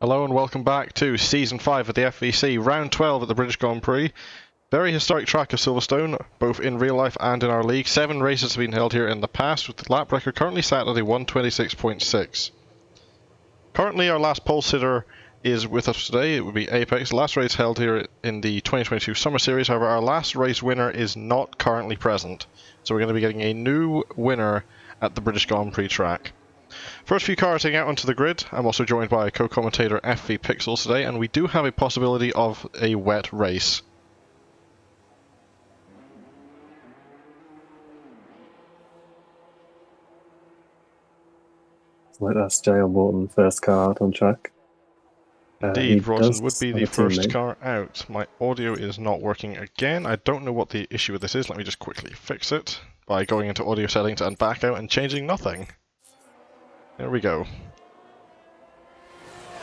Hello and welcome back to Season 5 of the FVC, Round 12 at the British Grand Prix. Very historic track of Silverstone, both in real life and in our league. 7 races have been held here in the past, with the lap record currently sat at a 126.6. Currently our last pole sitter is with us today. It would be Apex. Last race held here in the 2022 Summer Series. However, our last race winner is not currently present. So we're going to be getting a new winner at the British Grand Prix track. First few cars heading out onto the grid. I'm also joined by co-commentator FV Pixels today, and we do have a possibility of a wet race. Like that's JL Morton, first car out on track. Indeed, Broughton would be the first car out. My audio is not working again. I don't know what the issue with this is. Let me just quickly fix it by going into audio settings and back out and changing nothing. There we go.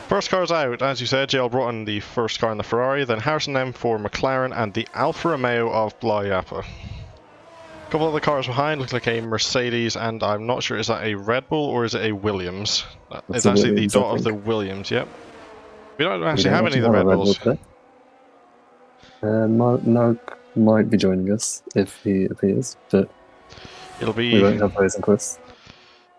First car's out, as you said. JL Broughton, the first car in the Ferrari, then Harrison M for McLaren, and the Alfa Romeo of Blyapa. A couple of the cars behind look like a Mercedes, and I'm not sure, is that a Red Bull or is it a Williams? It's actually Williams, the dot of the Williams, yep. We don't actually have any of the Red Bulls. Mark might be joining us if he appears, but we won't have Rosenquist.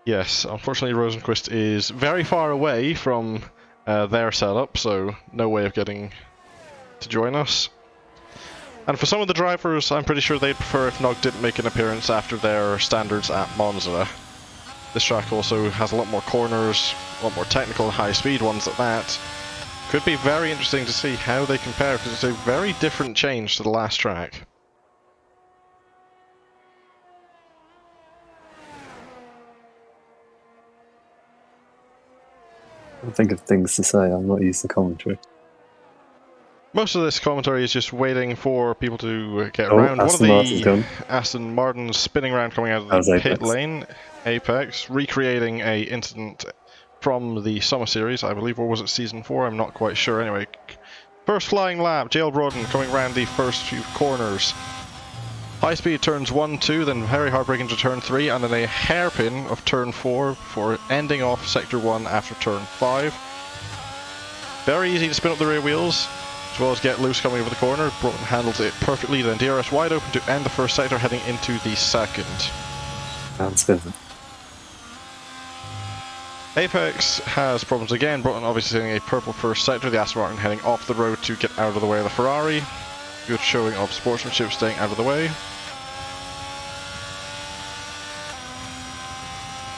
Yes, unfortunately Rosenquist is very far away from their setup, so no way of getting to join us. And for some of the drivers, I'm pretty sure they'd prefer if Nog didn't make an appearance after their standards at Monza. This track also has a lot more corners, a lot more technical and high-speed ones at that. Could be very interesting to see how they compare, because it's a very different change to the last track. I think of things to say. I'm not used to commentary. Most of this commentary is just waiting for people to get around. One of the Aston Martins spinning around coming out of the pit lane. Apex, recreating a incident from the Summer Series, I believe, or was it Season 4? I'm not quite sure. Anyway, first flying lap, JL Broughton coming around the first few corners. High speed turns 1, 2, then very hard braking to turn 3, and then a hairpin of turn 4 for ending off sector 1 after turn 5. Very easy to spin up the rear wheels, as well as get loose coming over the corner. Broughton handles it perfectly, then DRS wide open to end the first sector, heading into the second. Sounds good. Apex has problems again. Broughton obviously hitting a purple first sector. The Aston Martin heading off the road to get out of the way of the Ferrari. Good showing of sportsmanship, staying out of the way.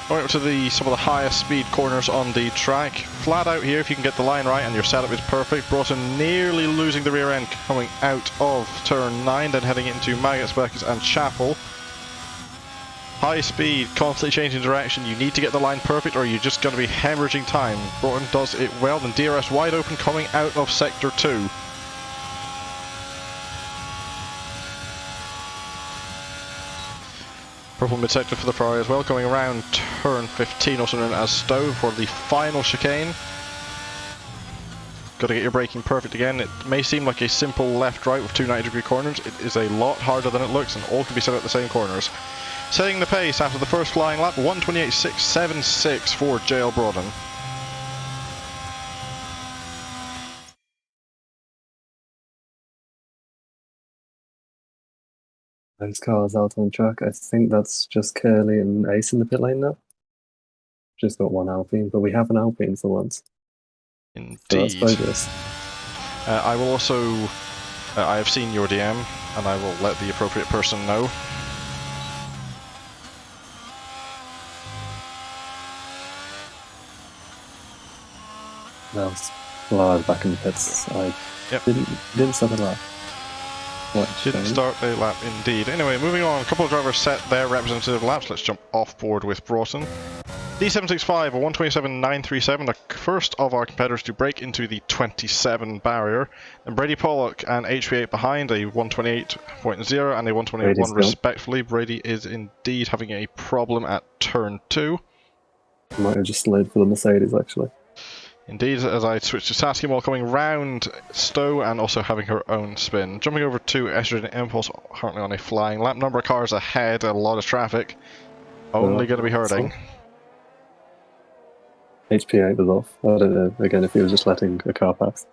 Going up to some of the highest speed corners on the track. Flat out here if you can get the line right and your setup is perfect. Broughton nearly losing the rear end coming out of turn 9, then heading into Maggots, Beckers and Chapel. High speed, constantly changing direction. You need to get the line perfect or you're just going to be hemorrhaging time. Broughton does it well, then DRS wide open coming out of sector 2. Purple mid-sector for the Ferrari as well, going around turn 15, also known as Stowe, for the final chicane. Got to get your braking perfect again. It may seem like a simple left-right with two 90-degree corners. It is a lot harder than it looks, and all can be set at the same corners. Setting the pace after the first flying lap, 1:28.676 for JL Broughton. Those cars out on track. I think that's just Curly and Ace in the pit lane now. Just got one Alpine, but we have an Alpine for once. Indeed. So I will also... I have seen your DM, and I will let the appropriate person know. That was loud back in the pits. I didn't start the lap. Didn't start the lap indeed. Anyway, moving on. A couple of drivers set their representative laps. Let's jump off board with Broughton. D765, a 1:27.937, the first of our competitors to break into the 27 barrier. And Brady Pollock and HV8 behind, a 1:28.0 and a 1:28.1 respectively. Brady is indeed having a problem at turn 2. Might have just slid for the Mercedes actually. Indeed, as I switch to Saskia while coming round Stowe and also having her own spin. Jumping over to Estrogen Impulse, currently on a flying lap. Number of cars ahead, a lot of traffic. Only going to be hurting. HP8 was off. I don't know, again, if he was just letting a car pass.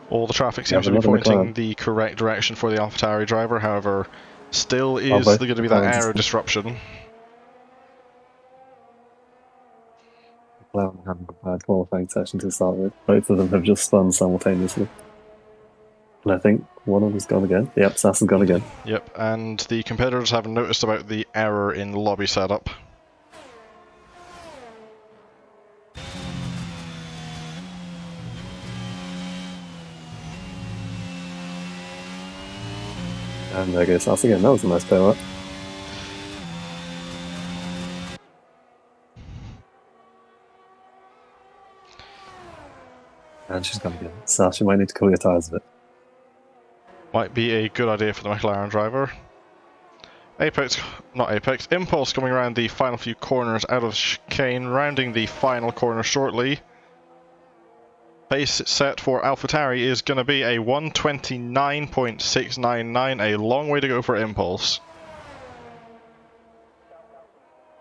All the traffic seems to be pointing the correct direction for the AlphaTauri driver, however, still is going to be that aero disruption. McLaren having a bad qualifying session to start with. Both of them have just spun simultaneously. And I think one of them's gone again. Yep, Sass has gone again. Yep, and the competitors haven't noticed about the error in lobby setup. And there goes Sass again. That was a nice pair up. And she's gone again. Sass, you might need to cool your tyres a bit. Might be a good idea for the McLaren driver. Impulse coming around the final few corners out of chicane, rounding the final corner shortly. Pace set for AlphaTauri is going to be a 1:29.699, a long way to go for Impulse.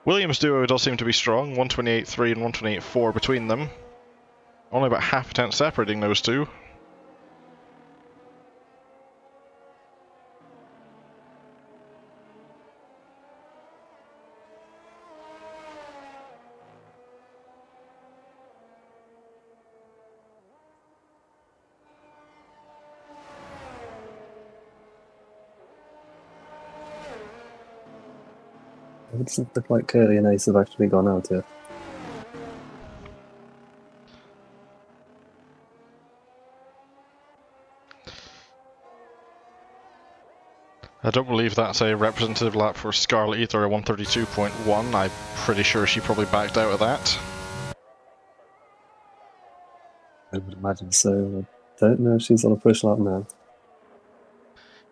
Williams duo does seem to be strong, 1:28.3 and 1:28.4 between them. Only about half a tenth separating those two. It doesn't look like Curly and Ace have actually gone out yet. I don't believe that's a representative lap for Scarlet either, a 1:32.1. I'm pretty sure she probably backed out of that. I would imagine so. I don't know if she's on a push lap now.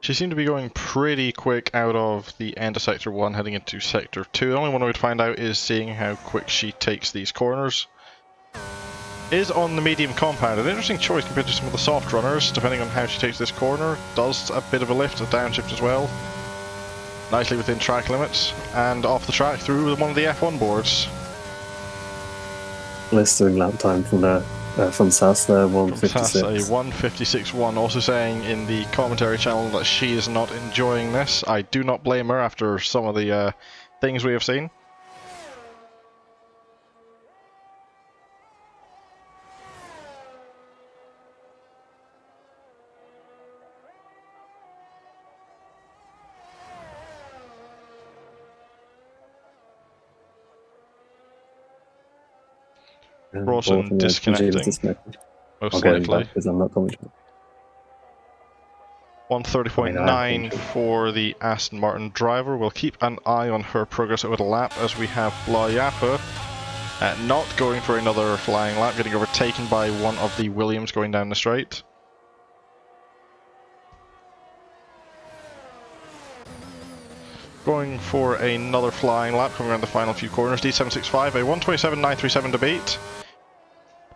She seemed to be going pretty quick out of the end of Sector 1 heading into Sector 2. The only one I would find out is seeing how quick she takes these corners. Is on the medium compound. An interesting choice compared to some of the soft runners, depending on how she takes this corner. Does a bit of a lift, a downshift as well. Nicely within track limits, and off the track through one of the F1 boards. Blistering lap time from Sass there, 1:56. A 1:56.1, also saying in the commentary channel that she is not enjoying this. I do not blame her after some of the things we have seen. Broughton disconnecting, most likely. Because I'm not coming. 1:30.9 for the Aston Martin driver. We'll keep an eye on her progress over the lap as we have Blayapa not going for another flying lap, getting overtaken by one of the Williams going down the straight. Going for another flying lap, coming around the final few corners. D765, a 1:27.937 to beat.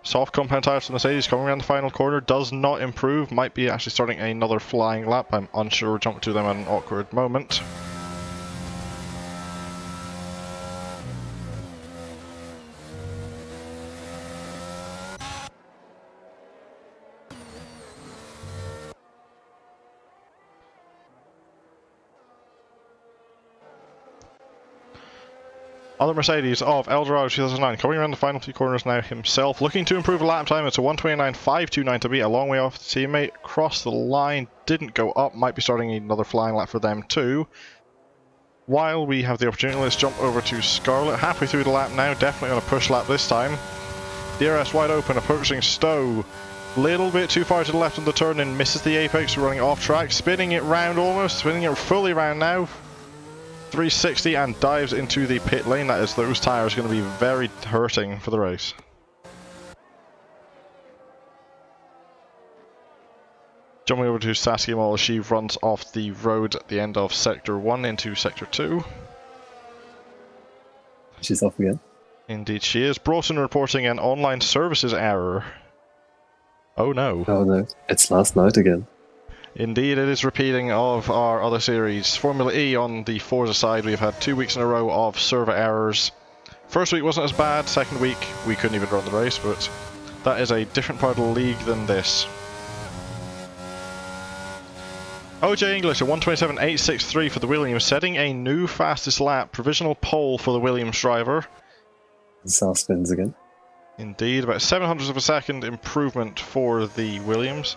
Soft compound tyres for Mercedes coming around the final corner, does not improve, might be actually starting another flying lap. I'm unsure, jumping to them at an awkward moment. Other Mercedes of Eldorado 2009 coming around the final few corners now himself, looking to improve a lap time. It's a 1:29.529 to beat, a long way off the teammate. Crossed the line, didn't go up, might be starting another flying lap for them too. While we have the opportunity, let's jump over to Scarlet. Halfway through the lap now, definitely on a push lap this time. DRS wide open, approaching Stowe. Little bit too far to the left on the turn and misses the apex, running off track, spinning it round almost, spinning it fully round now. 360 and dives into the pit lane. That is, those tyres going to be very hurting for the race. Jumping over to Saskia while she runs off the road at the end of Sector 1 into Sector 2. She's off again. Indeed she is. Broughton reporting an online services error. Oh no. Oh no, it's last night again. Indeed, it is repeating of our other series. Formula E on the Forza side, we've had 2 weeks in a row of server errors. First week wasn't as bad, second week we couldn't even run the race, but that is a different part of the league than this. OJ English at 1:27.863 for the Williams, setting a new fastest lap, provisional pole for the Williams driver. South spins again. Indeed, about 700ths of a second improvement for the Williams.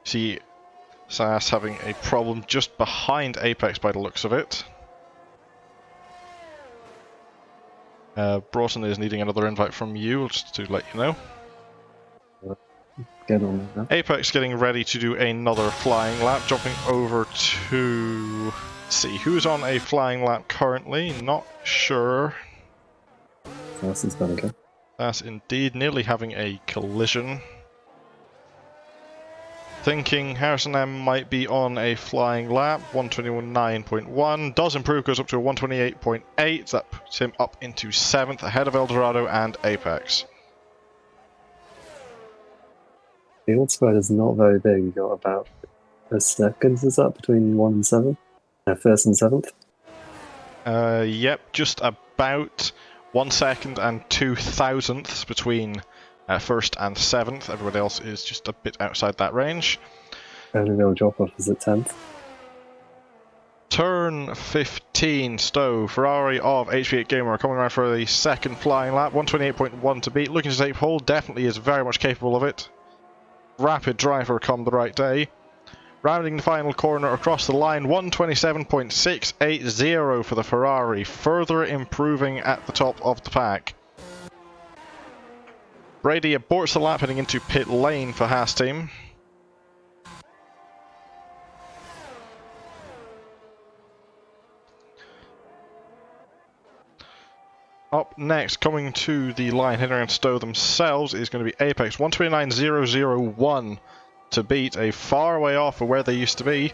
See Sass having a problem just behind Apex by the looks of it. Broughton is needing another invite from you, just to let you know. Get on there now. Apex getting ready to do another flying lap, jumping over to... Let's see, who's on a flying lap currently? Not sure. Sass is gonna go. That's indeed nearly having a collision. Thinking Harrison M might be on a flying lap, 1:21.9.1, does improve, goes up to a 1:28.8, that puts him up into 7th, ahead of Eldorado and Apex. The field spread is not very big, you got about a second, is that, between 1 and 7? First and 7th? Yep, just about 1 second and 2 thousandths between 1st and 7th. Everybody else is just a bit outside that range. Only real drop off is at 10th. Turn 15, Stowe, Ferrari of HV8 Gamer, coming around for the second flying lap, 1:28.1 to beat, looking to take pole, definitely is very much capable of it. Rapid driver come the right day. Rounding the final corner across the line, 1:27.680 for the Ferrari, further improving at the top of the pack. Brady aborts the lap heading into pit lane for Haas team. Up next, coming to the line, heading around Stowe themselves, is going to be Apex, 1:29.001 to beat, a far way off of where they used to be.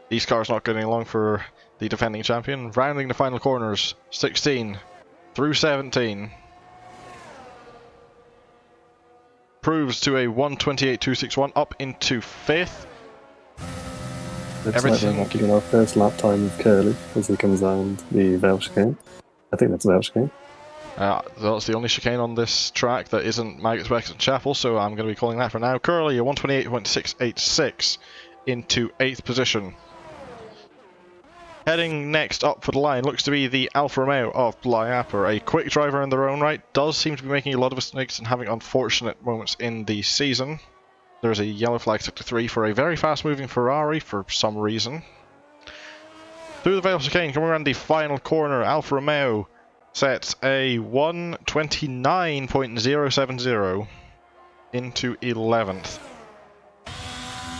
These cars not getting along for the defending champion. Rounding the final corners, 16 through 17. Proves to a 1:28.261 up into 5th. Looks like we're about to get our first lap time with Curly as he comes around the Vale chicane. I think that's Vale chicane. That's the only chicane on this track that isn't Maggots, Beckett and Chapel, so I'm going to be calling that for now. Curly, a 1:28.686 into 8th position. Heading next up for the line looks to be the Alfa Romeo of Blyapper, a quick driver in their own right, does seem to be making a lot of mistakes and having unfortunate moments in the season. There's a yellow flag sector 3 for a very fast moving Ferrari for some reason. Through the Vale chicane, coming around the final corner, Alfa Romeo sets a 1:29.070 into 11th.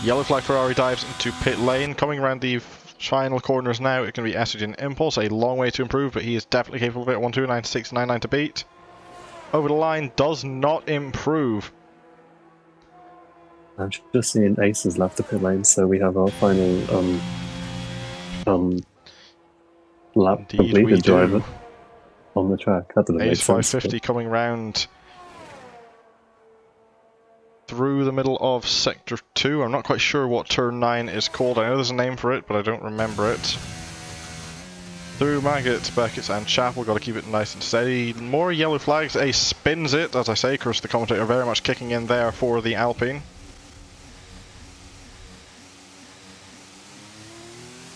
Yellow flag Ferrari dives into pit lane, coming around the final corners now. It can be Estrogen Impulse, a long way to improve, but he is definitely capable of it. 1:29.699 to beat. Over the line, does not improve. I'm just seeing Aces left the pit lane, so we have our final lap Indeed completed driver on the track. That didn't make Ace sense. 550 coming round through the middle of Sector 2. I'm not quite sure what Turn 9 is called. I know there's a name for it, but I don't remember it. Through Maggots, Beckett and Chapel, got to keep it nice and steady. More yellow flags. Ace spins it, as I say. Chris, the commentator, very much kicking in there for the Alpine.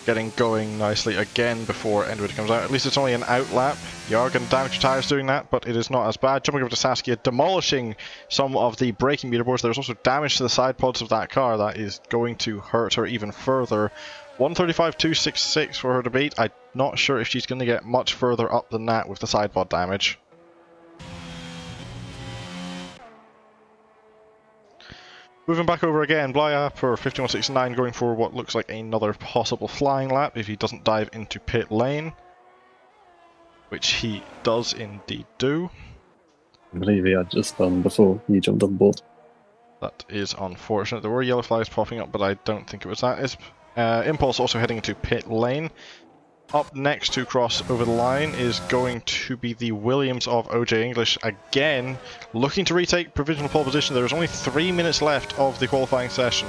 Getting going nicely again before Edward comes out. At least it's only an out lap. You are going to damage your tyres doing that, but it is not as bad. Jumping over to Saskia, demolishing some of the braking meter boards. There's also damage to the side pods of that car. That is going to hurt her even further. 1:35.266 for her to beat. I'm not sure if she's going to get much further up than that with the side pod damage. Moving back over again, Blyapper 51.69 going for what looks like another possible flying lap if he doesn't dive into pit lane, which he does indeed do. I believe he had just done before he jumped on board. That is unfortunate. There were yellow flags popping up, but I don't think it was that. Impulse also heading into pit lane. Up next to cross over the line is going to be the Williams of OJ English again, looking to retake provisional pole position. There is only 3 minutes left of the qualifying session.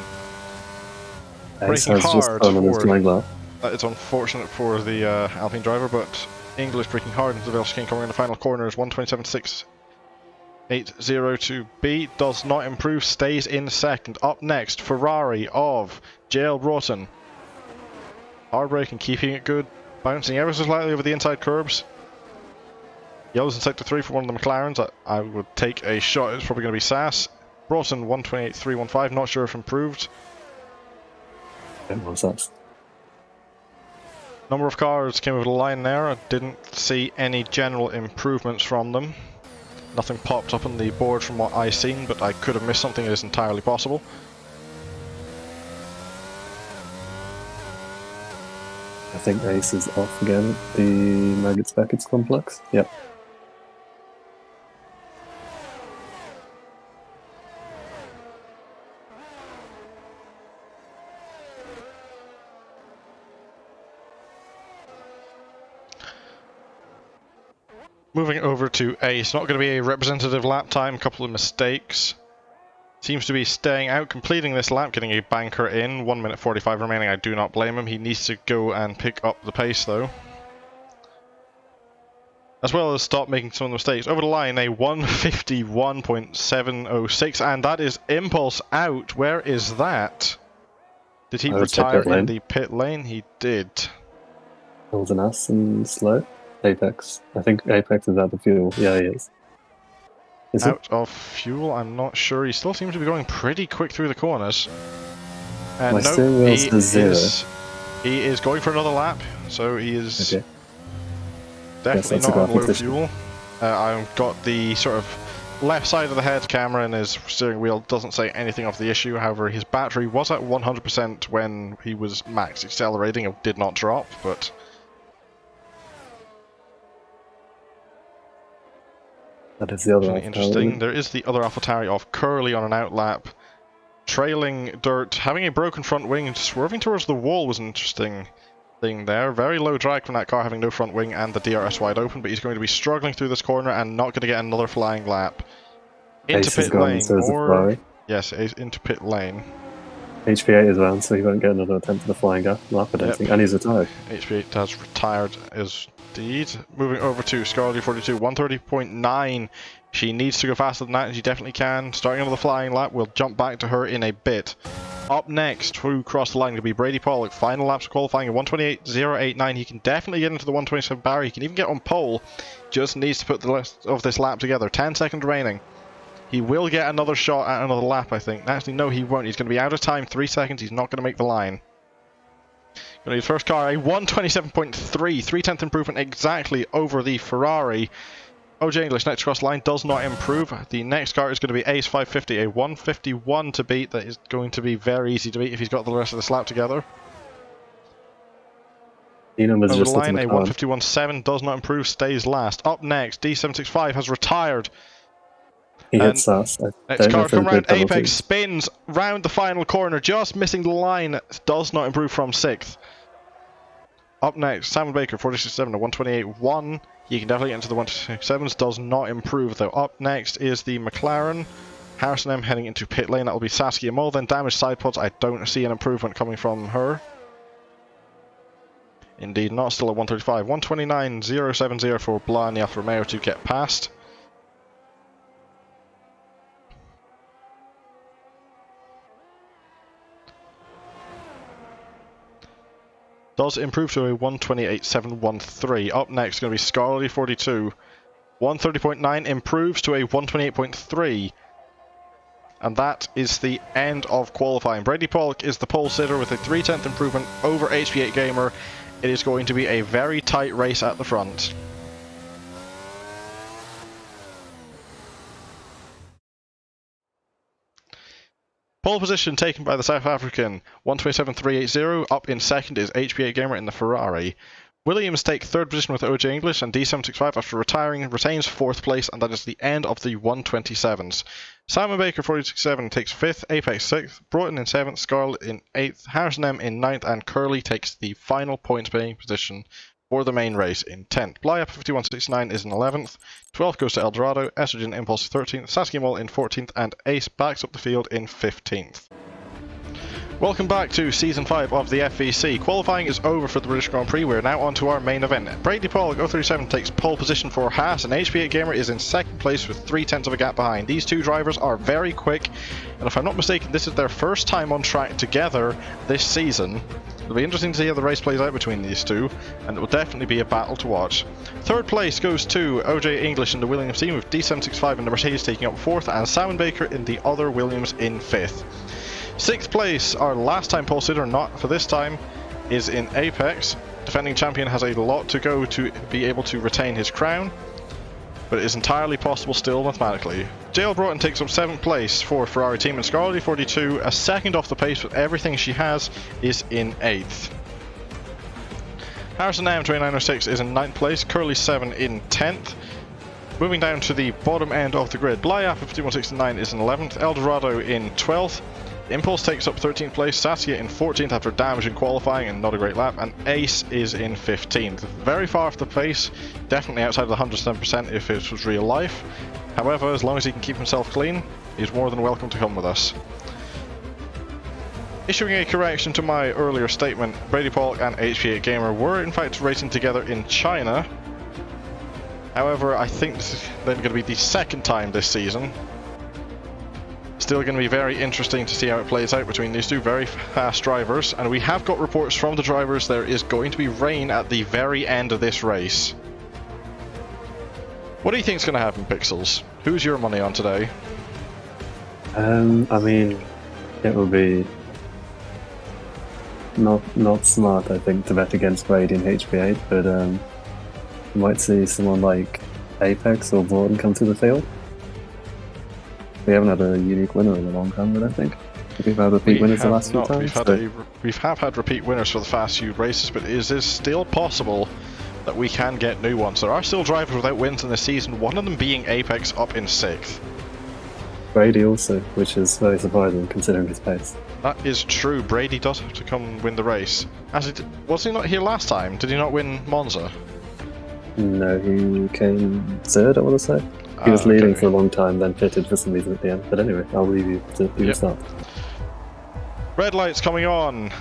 braking hard for... It's unfortunate for the Alpine driver, but English braking hard into the chicane coming in the final corners. 127.680 to beat. Does not improve, stays in second. Up next, Ferrari of JL Broughton. Hard braking, keeping it good. Bouncing ever so slightly over the inside curbs. Yellows in sector 3 for one of the McLarens. I would take a shot. It's probably going to be Sass. Broughton 128.315. Not sure if improved. It was Sass. Number of cars came over the line there. I didn't see any general improvements from them. Nothing popped up on the board from what I seen, but I could have missed something. It is entirely possible. I think Ace is off again. The Maggots Beckett's complex. Yep. Moving over to Ace, not going to be a representative lap time, a couple of mistakes. Seems to be staying out, completing this lap, getting a banker in, 1 minute 45 remaining, I do not blame him. He needs to go and pick up the pace though. As well as stop making some of the mistakes. Over the line, a 151.706, and that is Impulse out. Where is that? Did he retire in the pit lane? He did. Holds an ass and slow. Apex. I think Apex is out of fuel. Yeah, he is. Out of fuel? I'm not sure. He still seems to be going pretty quick through the corners. And no, he is going for another lap, so he is definitely not on low fuel. I've got the sort of left side of the head camera, and his steering wheel doesn't say anything of the issue. However, his battery was at 100% when he was max accelerating. It did not drop, but... That is the other interesting. There is the other AlphaTauri of Curly on an outlap. Trailing dirt, having a broken front wing, swerving towards the wall was an interesting thing there. Very low drag from that car having no front wing and the DRS wide open, but he's going to be struggling through this corner and not going to get another flying lap. Into pit lane, or... Yes, into pit lane. HP8 is around, so he won't get another attempt at the flying lap, I don't think. And he's retired. HP8 has retired as indeed. Moving over to Scarlet 42, 130.9. She needs to go faster than that, and she definitely can. Starting another flying lap, we'll jump back to her in a bit. Up next, who crossed the line, will be Brady Pollock. Final laps of qualifying at 128.089. He can definitely get into the 127 barrier. He can even get on pole. Just needs to put the rest of this lap together. 10 seconds remaining. He will get another shot at another lap, I think. Actually, no, he won't. He's going to be out of time. 3 seconds. He's not going to make the line. Going to be the first car, a 127.3. 3/10 improvement exactly over the Ferrari. OJ English next cross line does not improve. The next car is going to be Ace 550, a 151 to beat. That is going to be very easy to beat if he's got the rest of the lap together. Over the line, a 151.7 does not improve, stays last. Up next, D765 has retired. He hits us. Next car come round, Apex spins round the final corner, just missing the line. Does not improve from 6th. Up next, Simon Baker, 46.7 to 128.1. You can definitely get into the 127s, does not improve though. Up next is the McLaren. Harrison M heading into pit lane, that will be Saskia Mull. Then damaged side pods, I don't see an improvement coming from her. Indeed, not still at 135. 129.070 for Blah and the Alfa Romeo to get past. Does improve to a 128.713. Up next, going to be Scarlet 42. 130.9 improves to a 128.3. And that is the end of qualifying. Brady Pollock is the pole sitter with a 3/10 improvement over HP8 Gamer. It is going to be a very tight race at the front. Pole position taken by the South African, 127.380. Up in second is HP8 Gamer in the Ferrari. Williams take third position with OJ English, and D765 after retiring retains fourth place, and that is the end of the 127s. Simon Baker 46.7 takes 5th, Apex 6th, Broughton in 7th, Scarlett in 8th, Harrison M in 9th, and Curly takes the final points paying position for the main race in 10th. Blyup 51.69 is in 11th, 12th goes to Eldorado, Estrogen Impulse 13th, Saskia Mull in 14th, and Ace backs up the field in 15th. Welcome back to Season 5 of the FVC. Qualifying is over for the British Grand Prix. We're now on to our main event. Brady Pollock 037 takes pole position for Haas, and HP8 Gamer is in second place with 3/10 of a gap behind. These two drivers are very quick, and if I'm not mistaken, this is their first time on track together this season. It'll be interesting to see how the race plays out between these two, and it will definitely be a battle to watch. Third place goes to OJ English in the Williams team, with D765 in the Mercedes taking up fourth, and Simon Baker in the other Williams in fifth. Sixth place, our last time pole sitter, not for this time, is in Apex. Defending champion has a lot to go to be able to retain his crown, but it is entirely possible still mathematically. JL Broughton takes up 7th place for Ferrari team, and Scarlett 42, a second off the pace with everything she has, is in 8th. Harrison M 2906 is in 9th place, Curly 7 in 10th. Moving down to the bottom end of the grid, Blyap 5169 is in 11th, Eldorado in 12th. Impulse takes up 13th place, Saskia in 14th after damage in qualifying and not a great lap, and Ace is in 15th. Very far off the pace, definitely outside of the 107% if it was real life. However, as long as he can keep himself clean, he's more than welcome to come with us. Issuing a correction to my earlier statement, Brady Pollock and HP8 Gamer were in fact racing together in China. However, I think this is then going to be the second time this season. Still going to be very interesting to see how it plays out between these two very fast drivers, and we have got reports from the drivers there is going to be rain at the very end of this race. What do you think is going to happen, Pixels? Who's your money on today? I mean, it will be not smart, I think, to bet against Brady and HP8, but you might see someone like Apex or Borden come to the field. We haven't had a unique winner in a long time, I don't think. We've had repeat winners the last few times. We have had repeat winners for the fast few races, but is it still possible that we can get new ones? There are still drivers without wins in the season, one of them being Apex up in 6th. Brady also, which is very surprising considering his pace. That is true, Brady does have to come win the race. Was he not here last time? Did he not win Monza? No, he came third, I want to say. He was leading for a long time, then pitted for some reason at the end. But anyway, I'll leave you to start. Red lights coming on.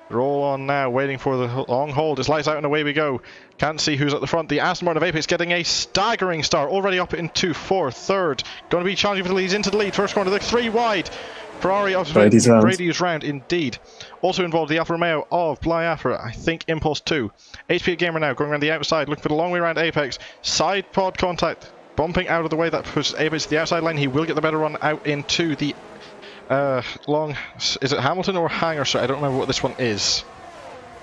They're all on now, waiting for the long hold. It's lights out and away we go. Can't see who's at the front. The Aston Martin of Apex getting a staggering start. Already up into 4th, 3rd. Going to be challenging for the leads into the lead. First corner, they're 3 wide. Ferrari of Brady's round indeed. Also involved the Alfa Romeo of Blyafra, I think Impulse 2. HP Gamer now going around the outside, looking for the long way around Apex. Side pod contact, bumping out of the way, that pushes Apex to the outside line. He will get the better run out into the long, is it Hamilton or Hanger? I don't remember what this one is.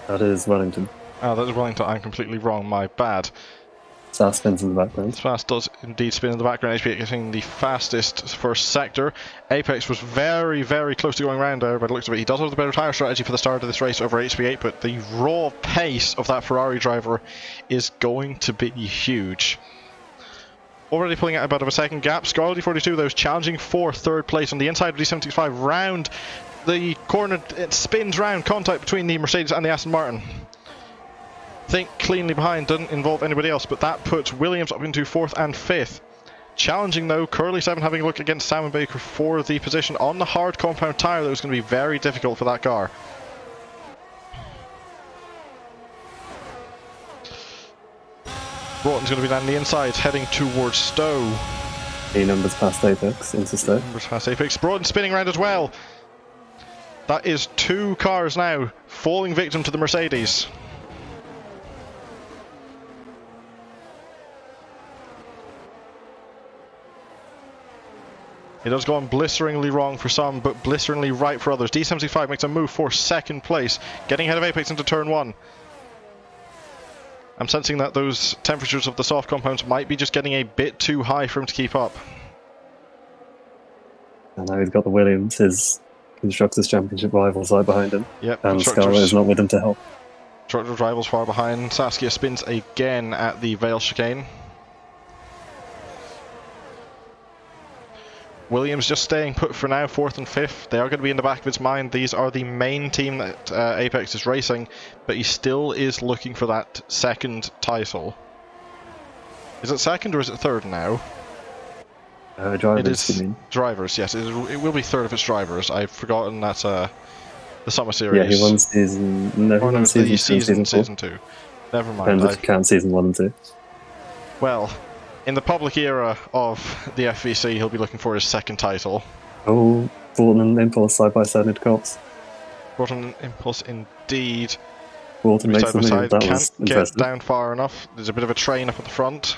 That is Wellington. Oh, that is Wellington, I'm completely wrong, my bad. SAS spins in the background. SAS does indeed spin in the background. HP8 getting the fastest first sector. Apex was very, very close to going round there, but it looks like he does have the better tyre strategy for the start of this race over HP8, but the raw pace of that Ferrari driver is going to be huge. Already pulling out about of a second gap. Scarlett 42 though is challenging for 3rd place on the inside of D75 round the corner. It spins round, contact between the Mercedes and the Aston Martin. Think cleanly behind, doesn't involve anybody else, but that puts Williams up into 4th and 5th. Challenging though, Curly 7 having a look against Simon Baker for the position on the hard compound tyre that was going to be very difficult for that car. Broughton's going to be down the inside, heading towards Stowe. A numbers past Apex into Stowe. Numbers past Apex. Broughton spinning around as well. That is 2 cars now falling victim to the Mercedes. It does go on blisteringly wrong for some, but blisteringly right for others. D75 makes a move for 2nd place, getting ahead of Apex into turn 1. I'm sensing that those temperatures of the soft compounds might be just getting a bit too high for him to keep up. And now he's got the Williams, his Constructors' Championship rival, right behind him. Yep, and Scarlett is not with him to help. Constructors' rivals far behind. Saskia spins again at the Vale chicane. Williams just staying put for now, 4th and 5th. They are going to be in the back of his mind. These are the main team that Apex is racing, but he still is looking for that 2nd title. Is it 2nd or is it 3rd now? Drivers, you mean? Drivers, yes. It will be third if it's drivers. I've forgotten that the summer series. Yeah, he won season... No, he won season 2. Never mind. Depends if you count season 1 and 2. Well, in the public era of the FVC, he'll be looking for his second title. Oh, Bolton and Impulse side-by-side into cops. Bolton and Impulse indeed. Bolton makes the move, that was impressive. Can't get down far enough. There's a bit of a train up at the front.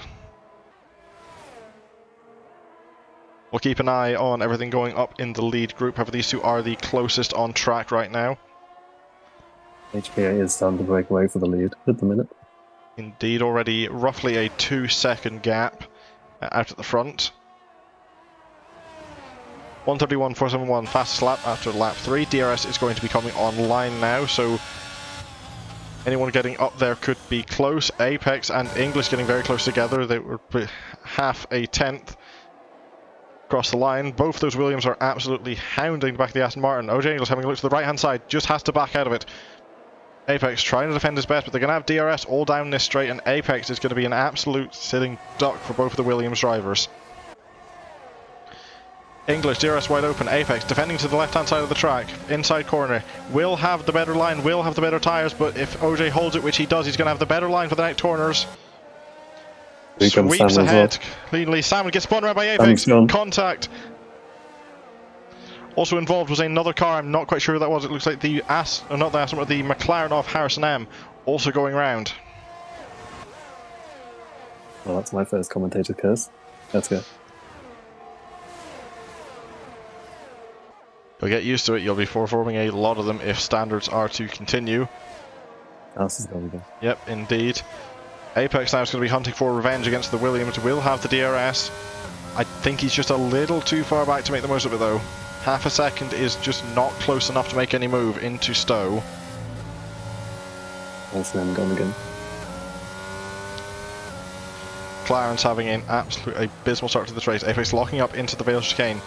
We'll keep an eye on everything going up in the lead group. However, these two are the closest on track right now. HPA is starting to break away for the lead at the minute. Indeed, already roughly a 2-second gap out at the front. 1:31.471, fastest lap after lap 3. DRS is going to be coming online now, so anyone getting up there could be close. Apex and English getting very close together. They were half a tenth across the line. Both those Williams are absolutely hounding the back of the Aston Martin. OJ English having a look to the right-hand side, just has to back out of it. Apex trying to defend his best, but they're going to have DRS all down this straight, and Apex is going to be an absolute sitting duck for both of the Williams drivers. English, DRS wide open, Apex defending to the left-hand side of the track, inside corner, will have the better line, will have the better tyres, but if OJ holds it, which he does, he's going to have the better line for the next corners. Sweeps ahead cleanly. Salmon gets spun around by Apex. Contact. Also involved was another car. I'm not quite sure who that was. It looks like the not the Aston, but the McLaren off Harrison M. Also going round. Well, that's my first commentator curse. Let's go. You'll get used to it. You'll be performing a lot of them if standards are to continue. This is going to go. Yep, indeed. Apex now is going to be hunting for revenge against the Williams. Will have the DRS. I think he's just a little too far back to make the most of it, though. Half a second is just not close enough to make any move into Stowe. That's them gone again. McLaren's having an absolute abysmal start to this race. Apex locking up into the Vale chicane.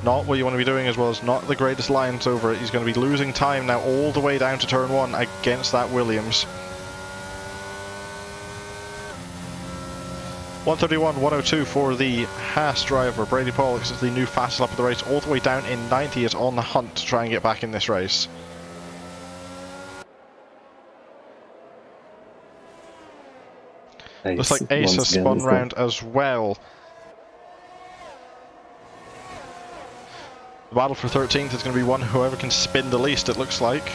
Not what you want to be doing, as well as not the greatest lines over it. He's going to be losing time now all the way down to turn 1 against that Williams. 1:31.102 for the Haas driver, Brady Paul. This is the new fastest lap of the race, all the way down in 90. Is on the hunt to try and get back in this race. Looks like Ace has spun round as well. The battle for 13th is going to be one whoever can spin the least, it looks like.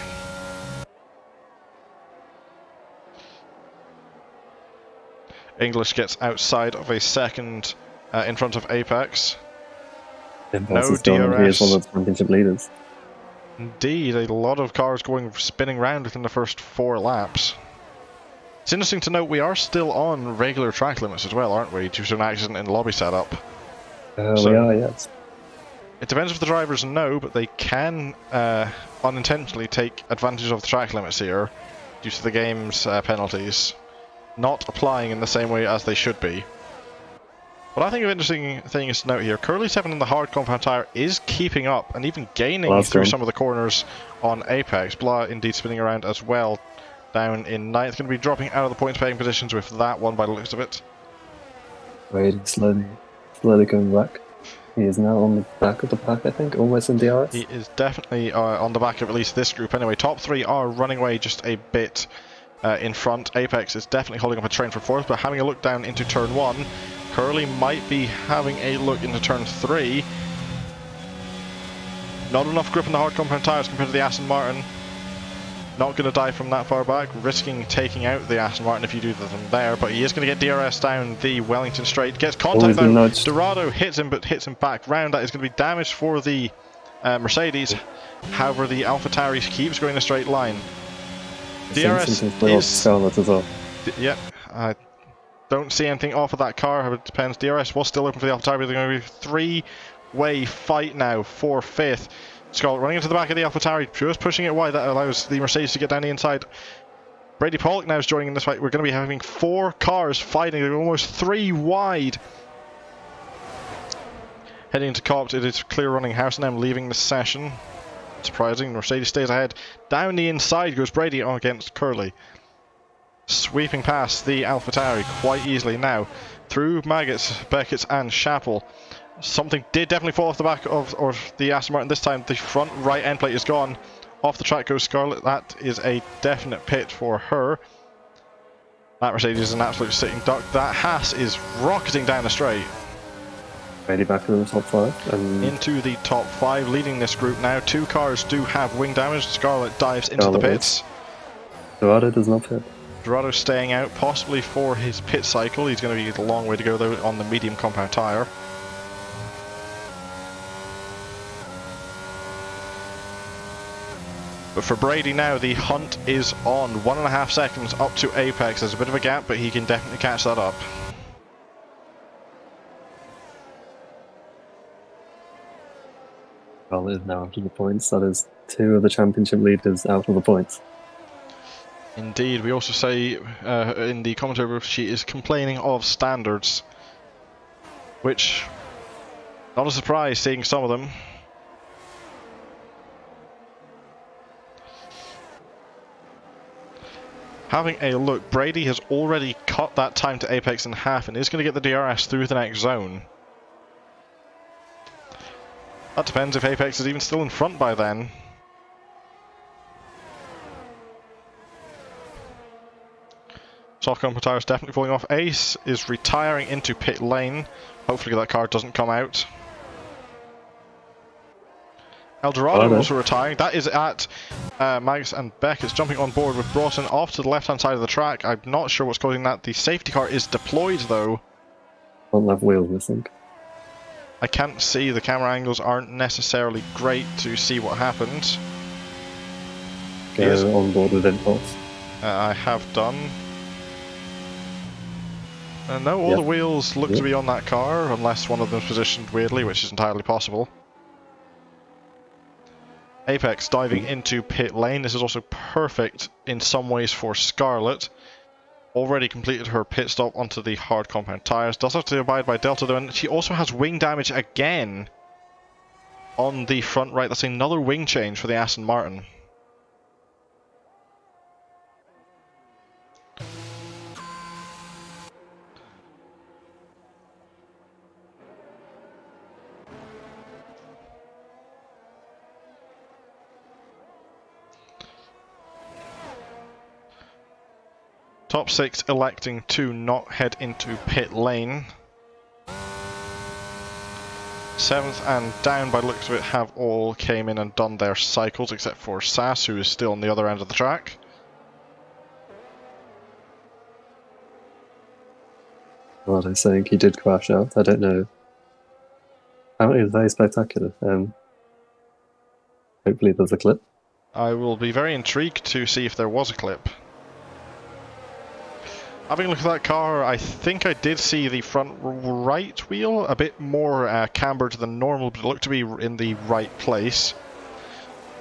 English gets outside of a second in front of Apex. No DRS. He is one of the championship leaders. Indeed, a lot of cars spinning round within the first 4 laps. It's interesting to note we are still on regular track limits as well, aren't we, due to an accident in the lobby setup. We are, yes. It depends if the drivers know, but they can unintentionally take advantage of the track limits here due to the game's penalties not applying in the same way as they should be. What I think of interesting thing is to note here, Curly 7 in the hard compound tyre is keeping up and even gaining through some of the corners on Apex. Blah indeed spinning around as well down in 9th. Going to be dropping out of the points paying positions with that one by the looks of it. Waiting slowly coming back. He is now on the back of the pack, I think, almost in DRS. He is definitely on the back of at least this group anyway. Top 3 are running away just a bit in front. Apex is definitely holding up a train for 4th, but having a look down into turn 1, Curly might be having a look into turn 3. Not enough grip on the hard compound tyres compared to the Aston Martin. Not going to die from that far back, risking taking out the Aston Martin if you do them there, but he is going to get DRS down the Wellington straight. Gets contact though, Dorado hits him, but hits him back round. That is going to be damage for the Mercedes. However, the AlphaTauri keeps going a straight line. DRS is... Yep, I don't see anything off of that car, it depends. DRS was still open for the AlphaTauri, but they're going to be a 3-way fight now for 5th. Scott running into the back of the AlphaTauri, just pushing it wide. That allows the Mercedes to get down the inside. Brady Pollock now is joining in this fight. We're going to be having 4 cars fighting. They're almost 3 wide. Heading into Copt, it is clear running. Harrison M leaving the session. Surprising, Mercedes stays ahead. Down the inside goes Brady against Curly. Sweeping past the AlphaTauri quite easily now. Through Maggots, Beckett's and Chappell. Something did definitely fall off the back of the Aston Martin this time. The front right end plate is gone. Off the track goes Scarlett. That is a definite pit for her. That Mercedes is an absolute sitting duck. That Haas is rocketing down the straight. Ready back in the top 5. And into the top 5, leading this group now. 2 cars do have wing damage. Scarlett dives into the pits. Dorado does not pit. Dorado staying out, possibly for his pit cycle. He's going to be a long way to go though on the medium compound tyre. But for Brady now, the hunt is on. 1.5 seconds up to apex. There's a bit of a gap, but he can definitely catch that up. Well, it is now out of the points. That is 2 of the championship leaders out of the points. Indeed. We also say in the commentary booth she is complaining of standards, which, not a surprise seeing some of them. Having a look, Brady has already cut that time to apex in half and is going to get the DRS through the next zone. That depends if Apex is even still in front by then. Soft compound tyre is definitely falling off. Ace is retiring into pit lane. Hopefully that car doesn't come out. Eldorado also retiring. That is at Mags and Beck. It's jumping on board with Broughton off to the left-hand side of the track. I'm not sure what's causing that. The safety car is deployed though. Front left wheels missing. I can't see, the camera angles aren't necessarily great to see what happened. Go on board with impulse. I have done. No, all the wheels look to be on that car, unless one of them is positioned weirdly, which is entirely possible. Apex diving into pit lane. This is also perfect in some ways for Scarlett. Already completed her pit stop onto the hard compound tyres. Does have to abide by Delta though, and she also has wing damage again on the front right. That's another wing change for the Aston Martin. Top 6 electing to not head into pit lane. 7th and down by the looks of it have all came in and done their cycles except for Sass, who is still on the other end of the track. Well, I think he did crash out. I don't know. Apparently it's very spectacular. Hopefully there's a clip. I will be very intrigued to see if there was a clip. Having a look at that car, I think I did see the front right wheel a bit more cambered than normal, but it looked to be in the right place.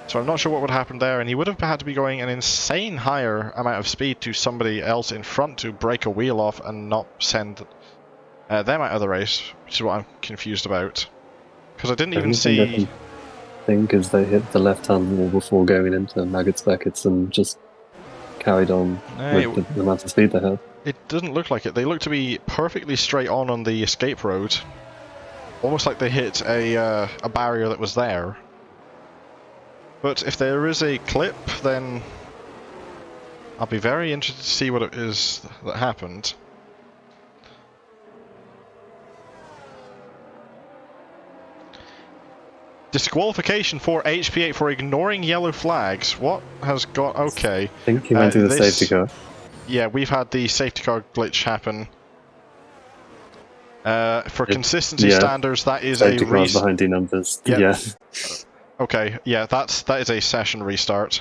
So I'm not sure what would happen there, and he would have had to be going an insane higher amount of speed to somebody else in front to break a wheel off and not send them out of the race, which is what I'm confused about. Because I didn't even see... I think is they hit the left-hand wall before going into Maggots Beckett's and just carried on with the amount of speed they had. It doesn't look like it. They look to be perfectly straight on the escape road. Almost like they hit a barrier that was there. But if there is a clip, then I'll be very interested to see what it is that happened. Disqualification for HP8 for ignoring yellow flags. What has got... Okay. I think he went to the safety car. Yeah, we've had the safety car glitch happen. For consistency standards, that is safety cars behind the numbers. Yeah. Okay, yeah, that is a session restart.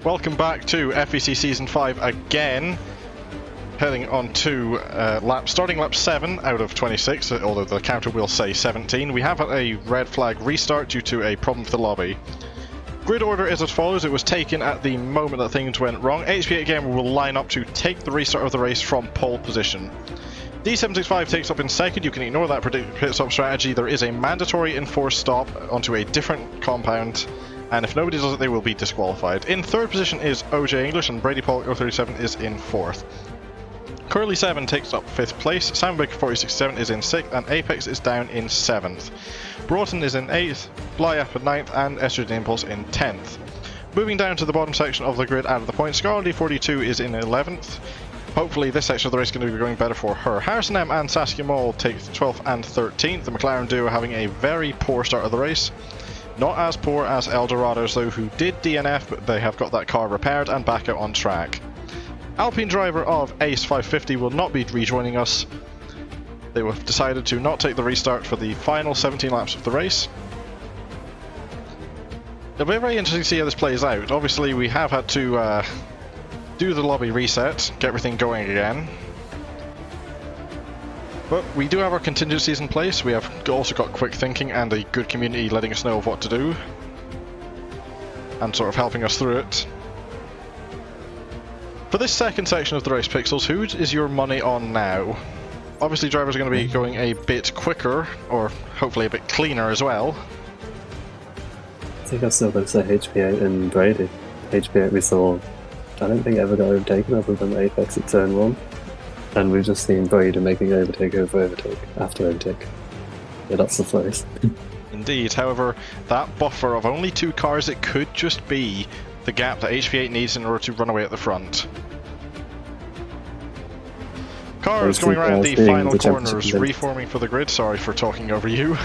Welcome back to FVC Season 5 again. Heading on to starting lap 7 out of 26, although the counter will say 17. We have a red flag restart due to a problem with the lobby. Grid order is as follows. It was taken at the moment that things went wrong. HP8 Gamer will line up to take the restart of the race from pole position. D765 takes up in second. You can ignore that pit stop strategy. There is a mandatory enforced stop onto a different compound and if nobody does it, they will be disqualified. In third position is OJ English, and Brady Pollock 037 is in fourth. Curly 7 takes up 5th place, Soundbaker 467 is in 6th, and Apex is down in 7th. Broughton is in 8th, Blyap in 9th, and Estrogen Impulse in 10th. Moving down to the bottom section of the grid out of the points, Scarlet 42 is in 11th. Hopefully this section of the race is going to be going better for her. Harrison M and Saskia Moll take 12th and 13th. The McLaren duo having a very poor start of the race. Not as poor as Eldorados though, who did DNF, but they have got that car repaired and back out on track. Alpine driver of Ace 550 will not be rejoining us. They have decided to not take the restart for the final 17 laps of the race. It'll be very interesting to see how this plays out. Obviously we have had to do the lobby reset, get everything going again. But we do have our contingencies in place. We have also got quick thinking and a good community letting us know of what to do. And sort of helping us through it. For this second section of the race, Pixels, who is your money on now? Obviously drivers are going to be going a bit quicker, or hopefully a bit cleaner as well. I think I've still got to say HP8 and Brady. HP8 we saw, I don't think ever got overtaken other than Apex at turn 1. And we've just seen Brady making overtake over overtake after overtake. Yeah, that's the place. Indeed, however, that buffer of only 2 cars, it could just be the gap that HP8 needs in order to run away at the front. Cars going around the final corners, reforming for the grid. Sorry for talking over you.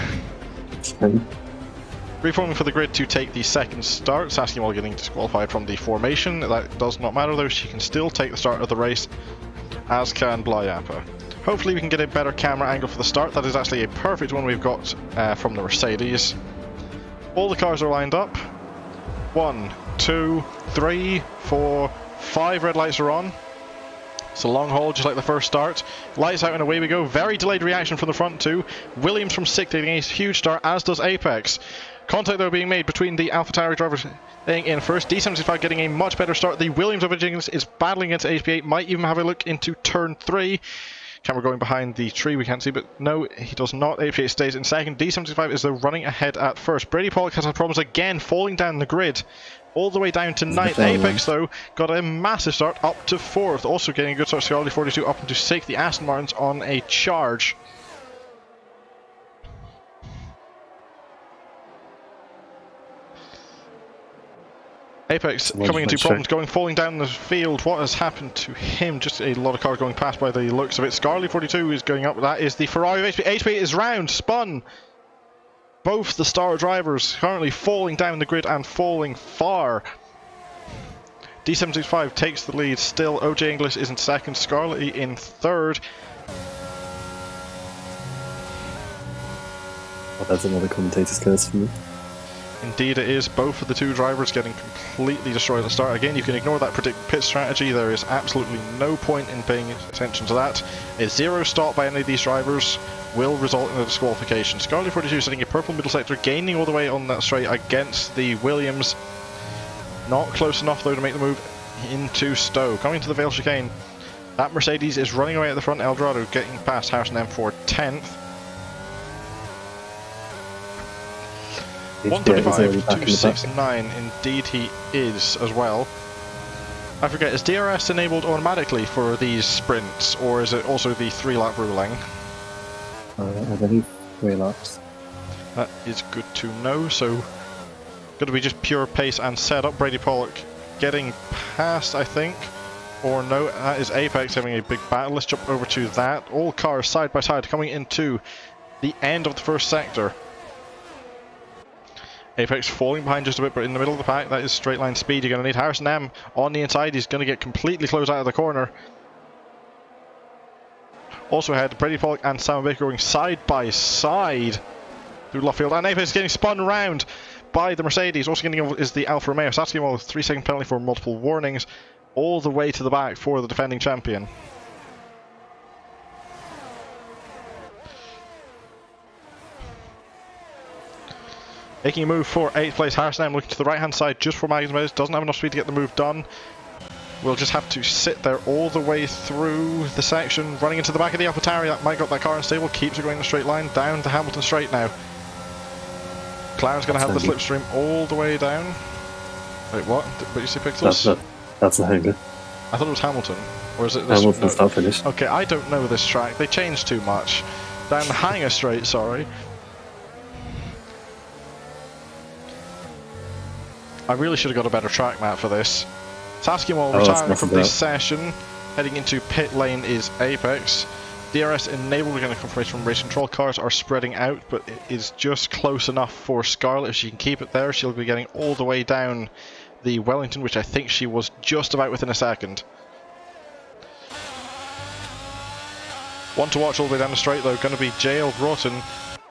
Reforming for the grid to take the second start. Saskia Moll getting disqualified from the formation. That does not matter though, she can still take the start of the race, as can Blyapa. Hopefully we can get a better camera angle for the start. That is actually a perfect one we've got from the Mercedes. All the cars are lined up. 1, 2, 3, 4, 5 red lights are on. It's a long haul, just like the first start. Lights out and away we go. Very delayed reaction from the front too. Williams from 6th getting a huge start, as does Apex. Contact though being made between the AlphaTauri drivers in first. D75 getting a much better start. The Williams of Virginia is battling against HP8. Might even have a look into turn 3. Camera going behind the tree, we can't see, but no, he does not. HP8 stays in second. D75 is though running ahead at first. Brady Pollock has had problems again, falling down the grid. All the way down to 9th. Apex though got a massive start up to 4th. Also getting a good start. Scarlet 42 up into 6th. The Aston Martins on a charge. Apex coming into problems, falling down the field. What has happened to him? Just a lot of cars going past by the looks of it. Scarlet 42 is going up. That is the Ferrari of HP. HP is round, spun. Both the star drivers currently falling down the grid and falling far. D75 takes the lead still. OJ English is in second. Scarlet in third. Well, that's another commentator's curse for me. Indeed it is. Both of the 2 drivers getting completely destroyed at the start. Again, you can ignore that predict pit strategy. There is absolutely no point in paying attention to that. A 0 stop by any of these drivers will result in a disqualification. Scarlet 42 sitting a purple middle sector, gaining all the way on that straight against the Williams. Not close enough though to make the move into Stowe. Coming to the Vale chicane. That Mercedes is running away at the front. Eldorado getting past Harrison M for 10th. 135, 269, indeed he is as well. I forget, is DRS enabled automatically for these sprints, or is it also the 3-lap ruling? I believe 3 laps. That is good to know, so going to be just pure pace and setup. Brady Pollock getting past, I think, or no, that is Apex having a big battle. Let's jump over to that. All cars side by side coming into the end of the first sector. Apex falling behind just a bit, but in the middle of the pack, that is straight line speed. You're going to need Harrison M on the inside. He's going to get completely closed out of the corner. Also ahead, Brady Pollock and Sam Baker going side by side through Luffield, and Apex getting spun round by the Mercedes. Also getting over is the Alfa Romeo. Saskia Moll with 3-second penalty for multiple warnings, all the way to the back for the defending champion. Making a move for 8th place, Harrison M looking to the right hand side just for Magnus. Doesn't have enough speed to get the move done. We'll just have to sit there all the way through the section, running into the back of the AlphaTauri. That might got that car unstable, keeps it going in a straight line down the Hamilton straight now. McLaren's going to have the slipstream all the way down. Wait, what? But you see Pixels? That's a hanger. I thought it was Hamilton. Or is it this? Hamilton's not finished. Okay, I don't know this track. They changed too much. Down the Hanger Straight, sorry. I really should have got a better track map for this. Taskimo retiring from this session. Heading into pit lane is Apex. DRS enabled again, a confirmation from race control. Cars are spreading out, but it is just close enough for Scarlett. If she can keep it there, she'll be getting all the way down the Wellington, which I think she was just about within a second. One to watch all the way down the straight though, going to be JL Broughton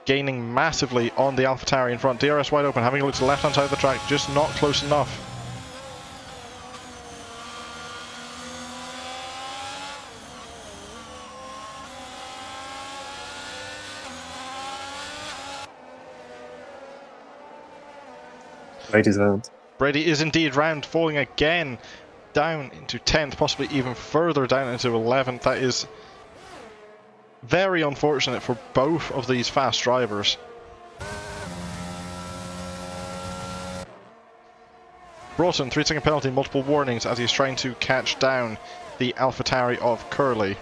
gaining massively on the AlphaTauri in front. DRS wide open, having a look to the left hand side of the track, just not close enough. Brady's round. Brady is indeed round, falling again down into 10th, possibly even further down into 11th. That is very unfortunate for both of these fast drivers. Broughton, 3-second penalty, multiple warnings as he's trying to catch down the AlphaTauri of Curly.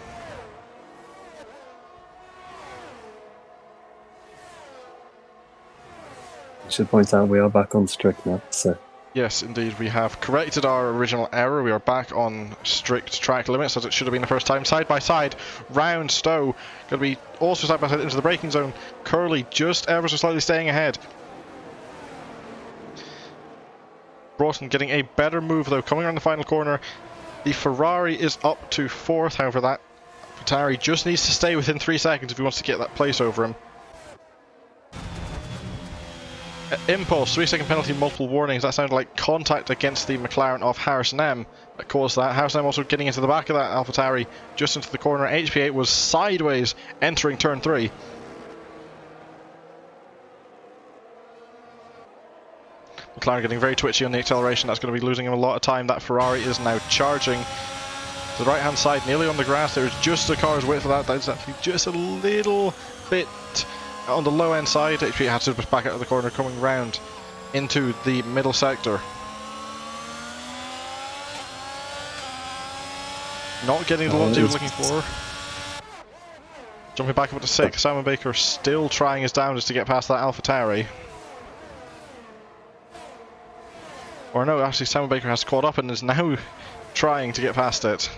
I should point out we are back on strict now, so... Yes, indeed, we have corrected our original error. We are back on strict track limits, as it should have been the first time. Side by side, round Stowe, going to be also side by side into the braking zone. Curly just ever so slightly staying ahead. Broughton getting a better move though, coming around the final corner. The Ferrari is up to 4th, however that Atari just needs to stay within 3 seconds if he wants to get that place over him. Impulse, 3-second penalty, multiple warnings. That sounded like contact against the McLaren of Harrison M that caused that. Harrison M also getting into the back of that AlphaTauri, just into the corner. HP8 was sideways entering turn 3. McLaren getting very twitchy on the acceleration. That's going to be losing him a lot of time. That Ferrari is now charging to the right hand side, nearly on the grass. There's just a car's width of that. That's actually just a little bit on the low end side. HP had to back out of the corner, coming round into the middle sector. Not getting the launch he was looking for. Jumping back up to 6. Simon Baker still trying his damnedest to get past that AlphaTauri. Or no, actually Simon Baker has caught up and is now trying to get past it.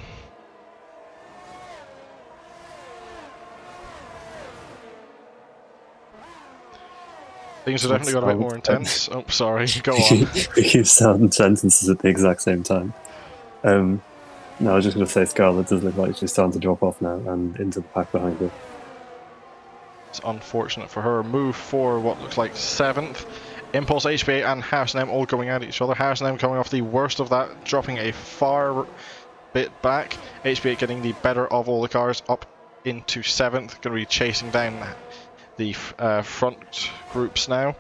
Things have definitely got a bit more intense. Oh, sorry, go on. We keep starting sentences at the exact same time. No, I was just going to say Scarlett does look like she's starting to drop off now and into the pack behind her. It's unfortunate for her. Move for what looks like 7th. Impulse, HBA and Harrison M all going at each other. Harrison M coming off the worst of that, dropping a far bit back. HBA getting the better of all the cars up into 7th. Going to be chasing down the front groups now.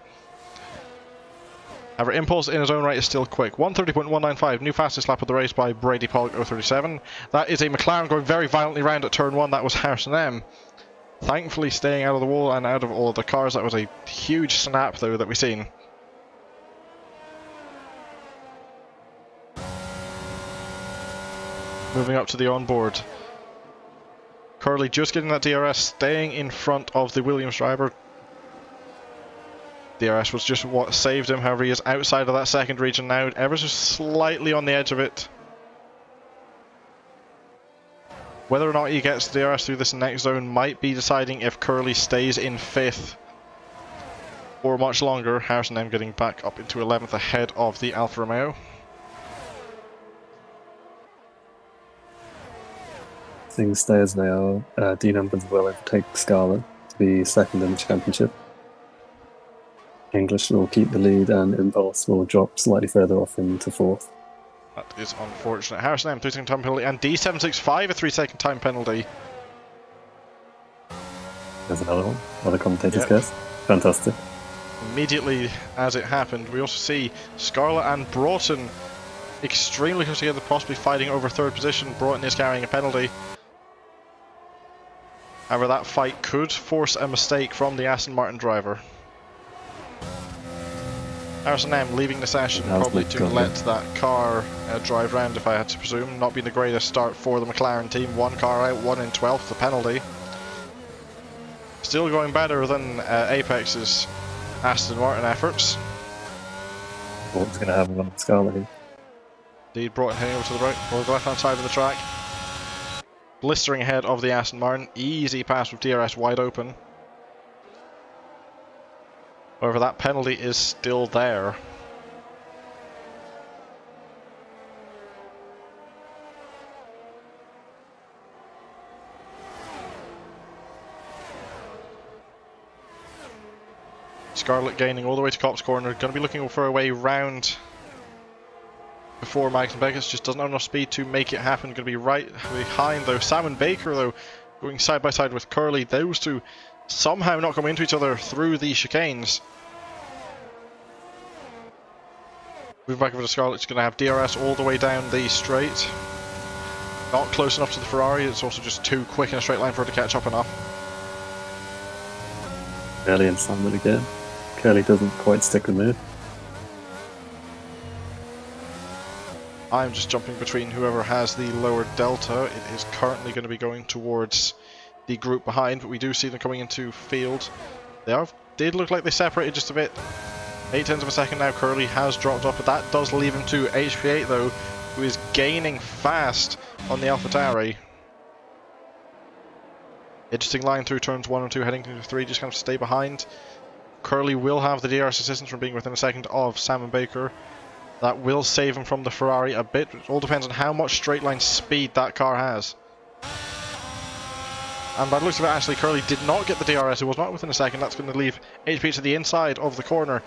However, Impulse in his own right is still quick. 1:30.195, new fastest lap of the race by Brady Pollock 037. That is a McLaren going very violently round at turn 1. That was Harrison M. Thankfully staying out of the wall and out of all of the cars. That was a huge snap though that we've seen. Moving up to the onboard. Curly just getting that DRS, staying in front of the Williams driver. DRS was just what saved him, however he is outside of that second region now, ever so slightly on the edge of it. Whether or not he gets DRS through this next zone might be deciding if Curly stays in 5th or much longer. Harrison M getting back up into 11th ahead of the Alfa Romeo. Things stay as they are. Dean Amber's will overtake Scarlett to be 2nd in the championship. English will keep the lead and Impulse will drop slightly further off into 4th. That is unfortunate. Harrison M, 3-second time penalty, and D765 a 3-second time penalty. There's another one. Another commentator's guess. Fantastic. Immediately as it happened, we also see Scarlett and Broughton extremely close together, possibly fighting over 3rd position. Broughton is carrying a penalty. However, that fight could force a mistake from the Aston Martin driver. RSM leaving the session, probably to let that car drive round, if I had to presume. Not being the greatest start for the McLaren team. One car out, 1 in 12th, the penalty. Still going better than Apex's Aston Martin efforts. What's going to happen on Scarlet here? Indeed, brought him over to the right, or the left-hand side of the track. Blistering ahead of the Aston Martin. Easy pass with DRS wide open. However, that penalty is still there. Scarlett gaining all the way to Copse Corner. Going to be looking for a way round before Max and Beckett. Just doesn't have enough speed to make it happen. Going to be right behind though. Sam and Baker though going side by side with Curly. Those two somehow not coming into each other through the chicanes. Moving back over to Scarlett. It's going to have DRS all the way down the straight. Not close enough to the Ferrari. It's also just too quick in a straight line for her to catch up enough. Curly and Simon again. Curly doesn't quite stick with me. I'm just jumping between whoever has the lower delta. It is currently going to be going towards the group behind, but we do see them coming into field. They did look like they separated just a bit. 0.8 of a second now. Curly has dropped off, but that does leave him to HP8 though, who is gaining fast on the AlphaTauri. Interesting line through turns 1 and 2, heading to 3, just kind of stay behind. Curly will have the DRS assistance from being within a second of Sam and Baker. That will save him from the Ferrari a bit. It all depends on how much straight line speed that car has. And by the looks of it, actually, Curly did not get the DRS. It was not within a second. That's going to leave HP to the inside of the corner.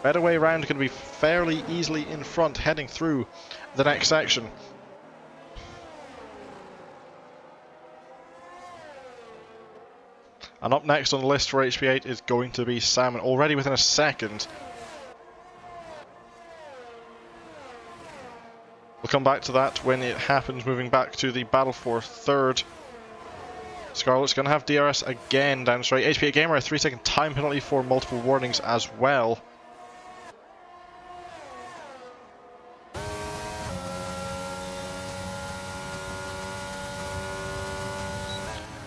Better way around, going to be fairly easily in front, heading through the next section. And up next on the list for HP8 is going to be Sam, already within a second. We'll come back to that when it happens, moving back to the battle for third. Scarlett's going to have DRS again down straight. HP8 Gamer, a 3-second time penalty for multiple warnings as well.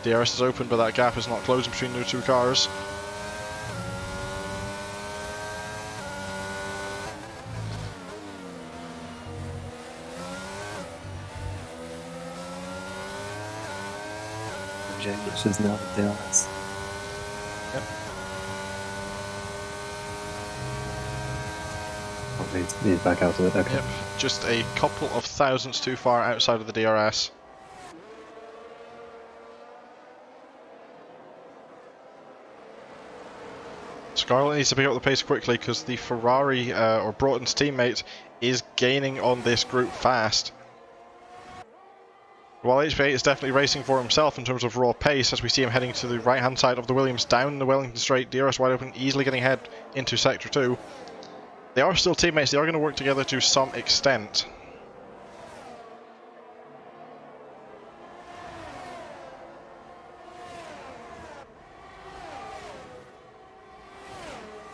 DRS is open, but that gap is not closing between the two cars. James is now the DRS. Yep. Oh, he's back out of it, okay. Yep, just a couple of thousandths too far outside of the DRS. Scarlett needs to pick up the pace quickly because the Ferrari, or Broughton's teammate, is gaining on this group fast. While HP8 is definitely racing for himself in terms of raw pace, as we see him heading to the right hand side of the Williams, down the Wellington straight, DRS wide open, easily getting ahead into Sector 2. They are still teammates, they are going to work together to some extent.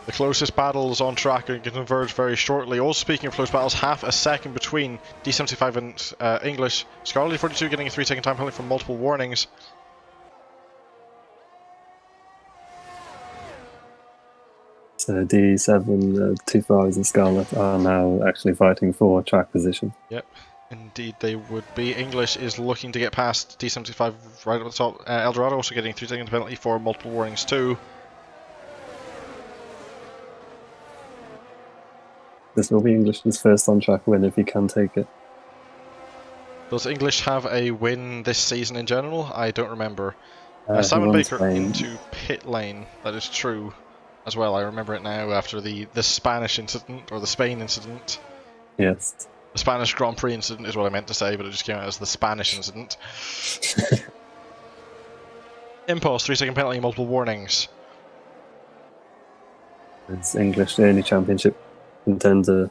The closest battles on track are going to converge very shortly. Also speaking of close battles, half a second between D75 and English. Scarlet 42 getting a 3-second time penalty from multiple warnings. So D7, two Ferraris and Scarlet are now actually fighting for track position. Yep, indeed they would be. English is looking to get past D75 right at the top. Eldorado also getting a 3-second penalty for multiple warnings too. This will be English's first on-track win if he can take it. Does English have a win this season in general? I don't remember. Simon Baker Spain. into pit lane, that is true as well. I remember it now after the Spanish incident, or the Spain incident. Yes. The Spanish Grand Prix incident is what I meant to say, but it just came out as the Spanish incident. Impulse, 3-second penalty, multiple warnings. It's English, the only championship contender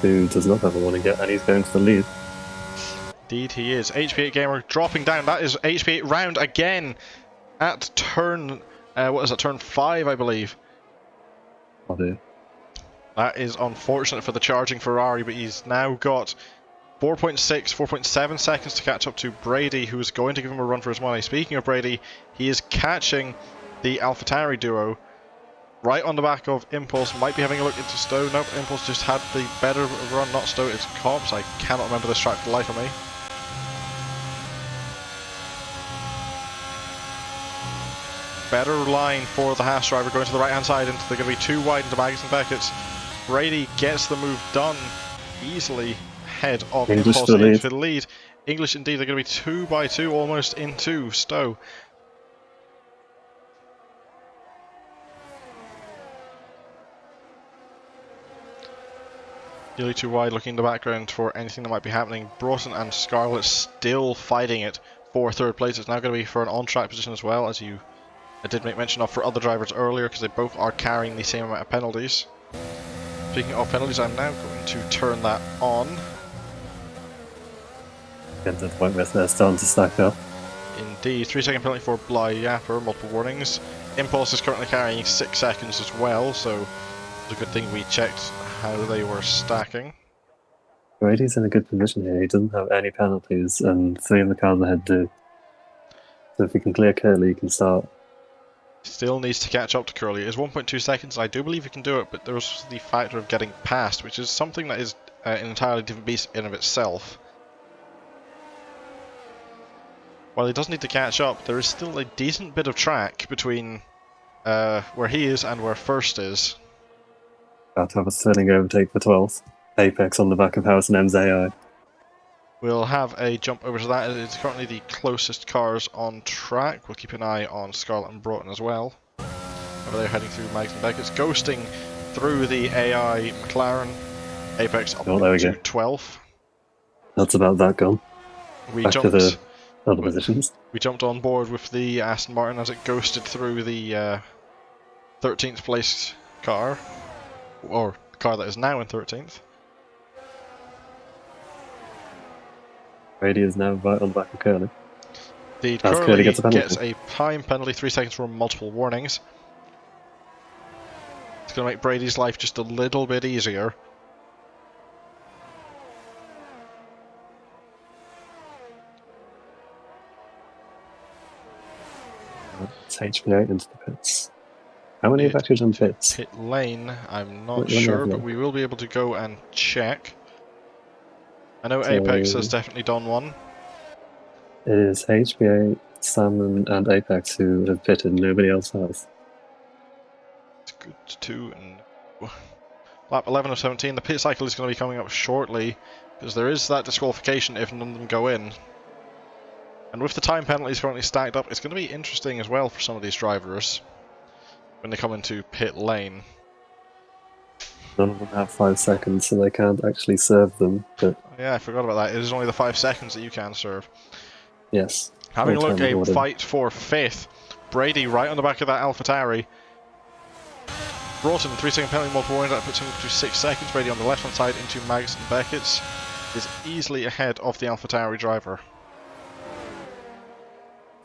who does not have a warning yet, and he's going for the lead. Indeed he is. HP8 Gamer dropping down. That is HP8 round again at turn, what is it, turn 5 I believe. Oh dear. That is unfortunate for the charging Ferrari, but he's now got 4.6, 4.7 seconds to catch up to Brady, who's going to give him a run for his money. Speaking of Brady, he is catching the AlphaTauri duo right on the back of Impulse. Might be having a look into Stowe. Nope, Impulse just had the better run, not Stowe, it's Cobbs. I cannot remember this track for the life of me. Better line for the Haas driver, going to the right hand side, they're going to be too wide into Magnus and Beckett's. Brady gets the move done easily ahead of Impulse for the lead. English indeed, they're going to be 2 by 2 almost into Stowe. Nearly too wide, looking in the background for anything that might be happening. Broughton and Scarlett still fighting it for third place. It's now going to be for an on-track position as well, as I did make mention of for other drivers earlier, because they both are carrying the same amount of penalties. Speaking of penalties, I'm now going to turn that on. Get to the point where they're starting to stack up. Indeed, 3-second penalty for Bly Yapper, multiple warnings. Impulse is currently carrying 6 seconds as well, so it's a good thing we checked how they were stacking. Brady's in a good position here. He doesn't have any penalties, and 3 of the cars ahead do. So if he can clear Curly, he can start. Still needs to catch up to Curly. It is 1.2 seconds. I do believe he can do it, but there's the factor of getting past, which is something that is an entirely different beast in of itself. While he does need to catch up, there is still a decent bit of track between where he is and where first is. About to have a thrilling overtake for 12th. Apex on the back of House and MZAI. We'll have a jump over to that. It's currently the closest cars on track. We'll keep an eye on Scarlett and Broughton as well. Over there heading through Mags and Beckett's, ghosting through the AI McLaren. Apex up to 12th. That's about that gone. Back to the other positions. We jumped on board with the Aston Martin as it ghosted through the 13th place car, or the car that is now in 13th. Brady is now right on the back of Curly. Indeed, Curly gets a time penalty, 3 seconds for multiple warnings. It's going to make Brady's life just a little bit easier. It's HB8 into the pits. How many have actually done pits? Pit lane, I'm not sure, but we will be able to go and check. I know Apex has definitely done one. It is HB8, Salmon, and Apex who have pitted. Nobody else has. It's good too. And lap 11 of 17. The pit cycle is going to be coming up shortly, because there is that disqualification if none of them go in. And with the time penalties currently stacked up, it's going to be interesting as well for some of these drivers when they come into pit lane. None of them have 5 seconds, so they can't actually serve them. But yeah, I forgot about that. It is only the 5 seconds that you can serve. Yes. Having a look, a fight for 5th. Brady right on the back of that AlphaTauri. Broughton, 3-second penalty, multiple warning, that puts him up to 6 seconds. Brady on the left hand side into Mags and Beckett's is easily ahead of the AlphaTauri driver.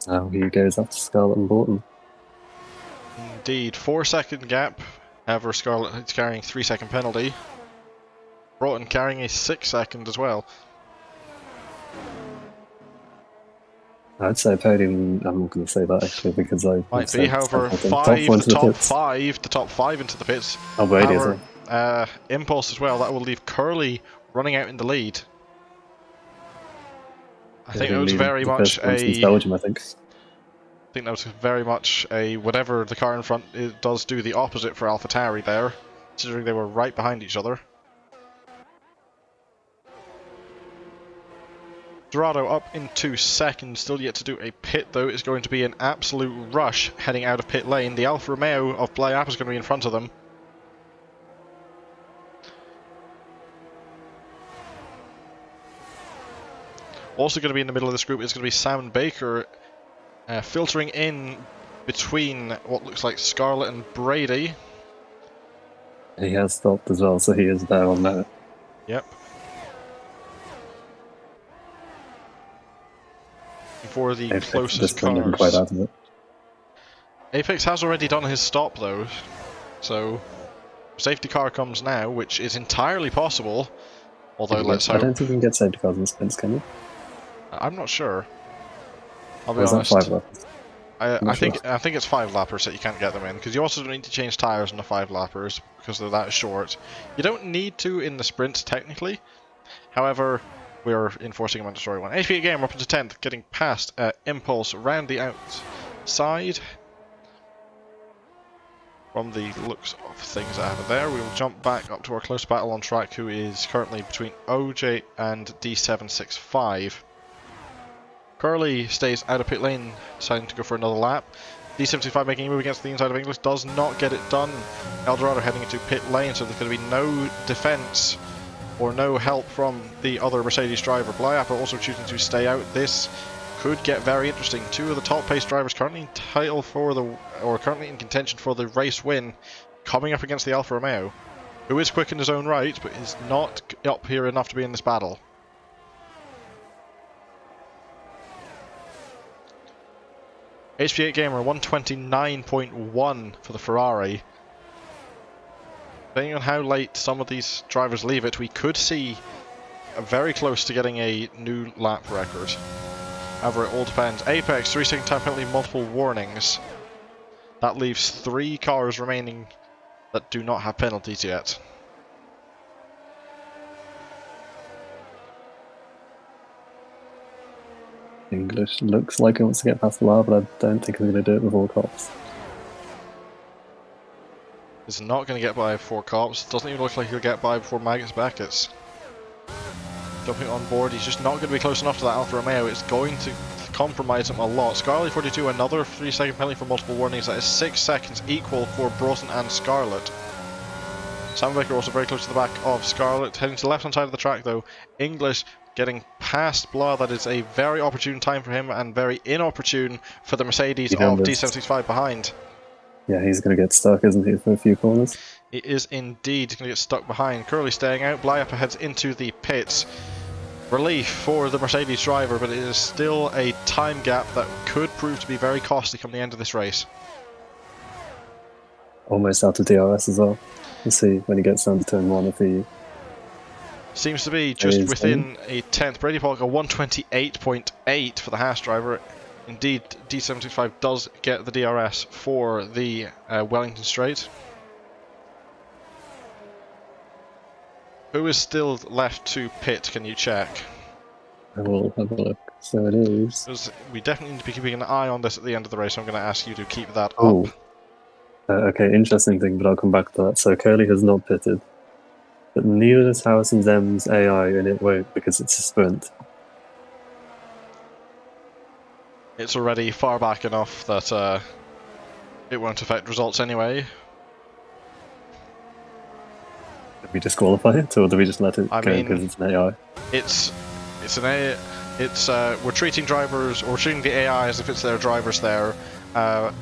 Now he goes after Scarlett and Broughton. Indeed, 4-second gap. However, Scarlett is carrying 3-second penalty. Broughton carrying a 6-second as well. I'd say podium. I'm not going to say that actually because I might be. However, the top five into the pits. Oh, Brady as well. Impulse as well. That will leave Curly running out in the lead. I think it was very much a. Belgium, I think that was very much a whatever the car in front it does do the opposite for AlphaTauri there, considering they were right behind each other. Dorado up into second, still yet to do a pit though. It's going to be an absolute rush heading out of pit lane. The Alfa Romeo of Bly Yapper is going to be in front of them. Also going to be in the middle of this group is going to be Sam Baker, filtering in between what looks like Scarlett and Brady. He has stopped as well, so he is there on that. Yep. For the Apex closest cars. Quite out of it. Apex has already done his stop though, so Safety car comes now, which is entirely possible. Although let's hope. I don't think you can get safety cars in sprints, can you? I'm not sure. I'll be or is honest. That 5 lappers? I think it's 5 lappers that you can't get them in, because you also don't need to change tyres on the 5 lappers because they're that short. You don't need to in the sprints technically. However, we're enforcing a mandatory one. HV again, we're up into 10th, getting past Impulse round the outside. From the looks of things that happen there, we will jump back up to our close battle on track, who is currently between OJ and D765. Curly stays out of pit lane, deciding to go for another lap. D75 making a move against the inside of English, does not get it done. Eldorado heading into pit lane, so there's going to be no defense or no help from the other Mercedes driver. Blyappa also choosing to stay out. This could get very interesting. Two of the top pace drivers currently in title for currently in contention for the race win, coming up against the Alfa Romeo, who is quick in his own right, but is not up here enough to be in this battle. HV8 Gamer 129.1 for the Ferrari. Depending on how late some of these drivers leave it, we could see very close to getting a new lap record. However, it all depends. Apex, 3-second time penalty, multiple warnings. That leaves 3 cars remaining that do not have penalties yet. English looks like it wants to get past the bar, but I don't think he's going to do it with all cops. He's not going to get by 4 cops. Doesn't even look like he'll get by before Magus Backus. Jumping on board, he's just not going to be close enough to that Alfa Romeo. It's going to compromise him a lot. Scarlet 42, another 3-second penalty for multiple warnings. That is 6 seconds equal for Broughton and Scarlet. Sam Baker also very close to the back of Scarlet. Heading to the left hand side of the track though. English getting past Blah. That is a very opportune time for him and very inopportune for the Mercedes of D75 behind. Yeah, he's going to get stuck, isn't he, for a few corners? He is indeed going to get stuck behind. Curly staying out. Blyappa heads into the pits. Relief for the Mercedes driver, but it is still a time gap that could prove to be very costly come the end of this race. Almost out of DRS as well. We'll see when he gets down to turn 1 if he... Seems to be just within a 10th. Brady Polk, a 128.8 for the Haas driver. Indeed, D75 does get the DRS for the Wellington Straight. Who is still left to pit, can you check? I will have a look. So it is... Because we definitely need to be keeping an eye on this at the end of the race, so I'm going to ask you to keep that up. Okay, interesting thing, but I'll come back to that. So Curly has not pitted. But neither does Harrison's M's AI, and it won't because it's a sprint. It's already far back enough that it won't affect results anyway. Did we disqualify it, or do we just let it go because it's an AI? It's an AI. We're treating drivers, or treating the AI as if it's their drivers there.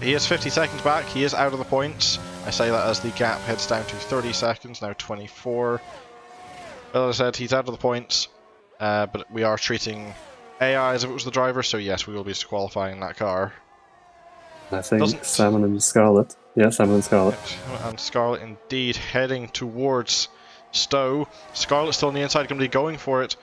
He is 50 seconds back. He is out of the points. I say that as the gap heads down to 30 seconds, now 24. As I said, he's out of the points, but we are treating AI as if it was the driver, so yes, we will be disqualifying that car. I think Salmon and Scarlet. Yeah, Salmon and Scarlet. And Scarlet indeed heading towards Stowe. Scarlet still on the inside, going to be going for it.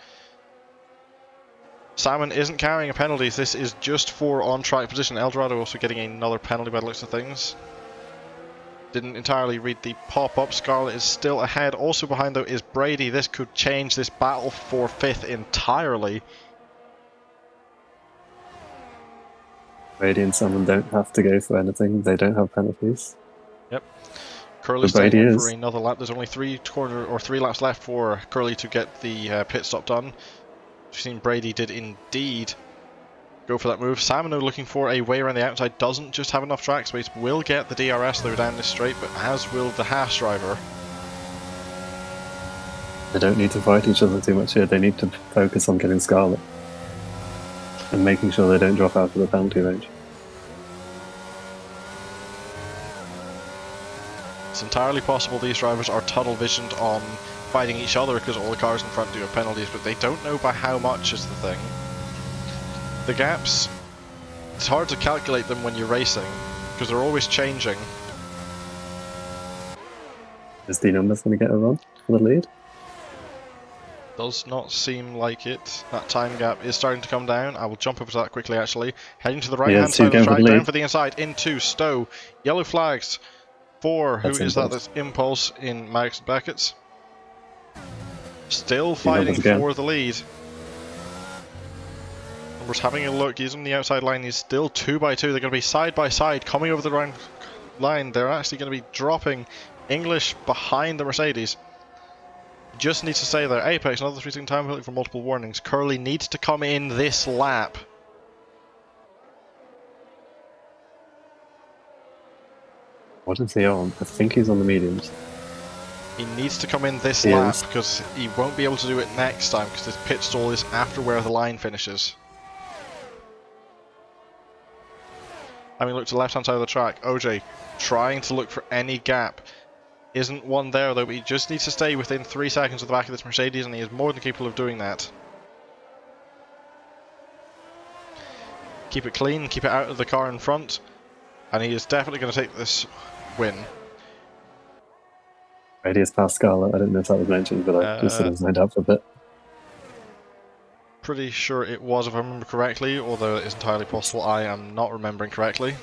Salmon isn't carrying a penalty. This is just for on-track position. Eldorado also getting another penalty by the looks of things. Didn't entirely read the pop-up. Scarlet is still ahead. Also behind, though, is Brady. This could change this battle for 5th entirely. Brady and Salmon don't have to go for anything. They don't have penalties. Yep. Curly's staying for another lap. There's only 3 laps left for Curly to get the pit stop done. We've seen Brady did indeed go for that move. Samino looking for a way around the outside, doesn't just have enough track space, will get the DRS though down this straight, but as will the Haas driver. They don't need to fight each other too much here, they need to focus on getting Scarlet and making sure they don't drop out of the penalty range. It's entirely possible these drivers are tunnel visioned on fighting each other because all the cars in front do have penalties, but they don't know by how much is the thing. The gaps, it's hard to calculate them when you're racing because they're always changing. Is D Numbers going to get a run for the lead? Does not seem like it. That time gap is starting to come down. I will jump over to that quickly actually. Heading to the right hand side of the track, down for the inside, into Stowe. Yellow flags for, who is that? That's Impulse in Maddox Beckett's. Still fighting for the lead. We're having a look, he's on the outside line, he's still 2 by 2. They're going to be side by side, coming over the line. They're actually going to be dropping English behind the Mercedes. Just needs to stay there. Apex, another 3-second time penalty for multiple warnings. Curley needs to come in this lap. What is he on? I think he's on the mediums. He needs to come in this lap because he won't be able to do it next time because his pit stall is after where the line finishes. Having looked to the left hand side of the track, OJ trying to look for any gap. Isn't one there though, but he just needs to stay within 3 seconds of the back of this Mercedes, and he is more than capable of doing that. Keep it clean, keep it out of the car in front, and he is definitely going to take this win. Radius past Scarlet, I don't know if that was mentioned, but I just sort of lined up for a bit. Pretty sure it was, if I remember correctly, although it is entirely possible I am not remembering correctly.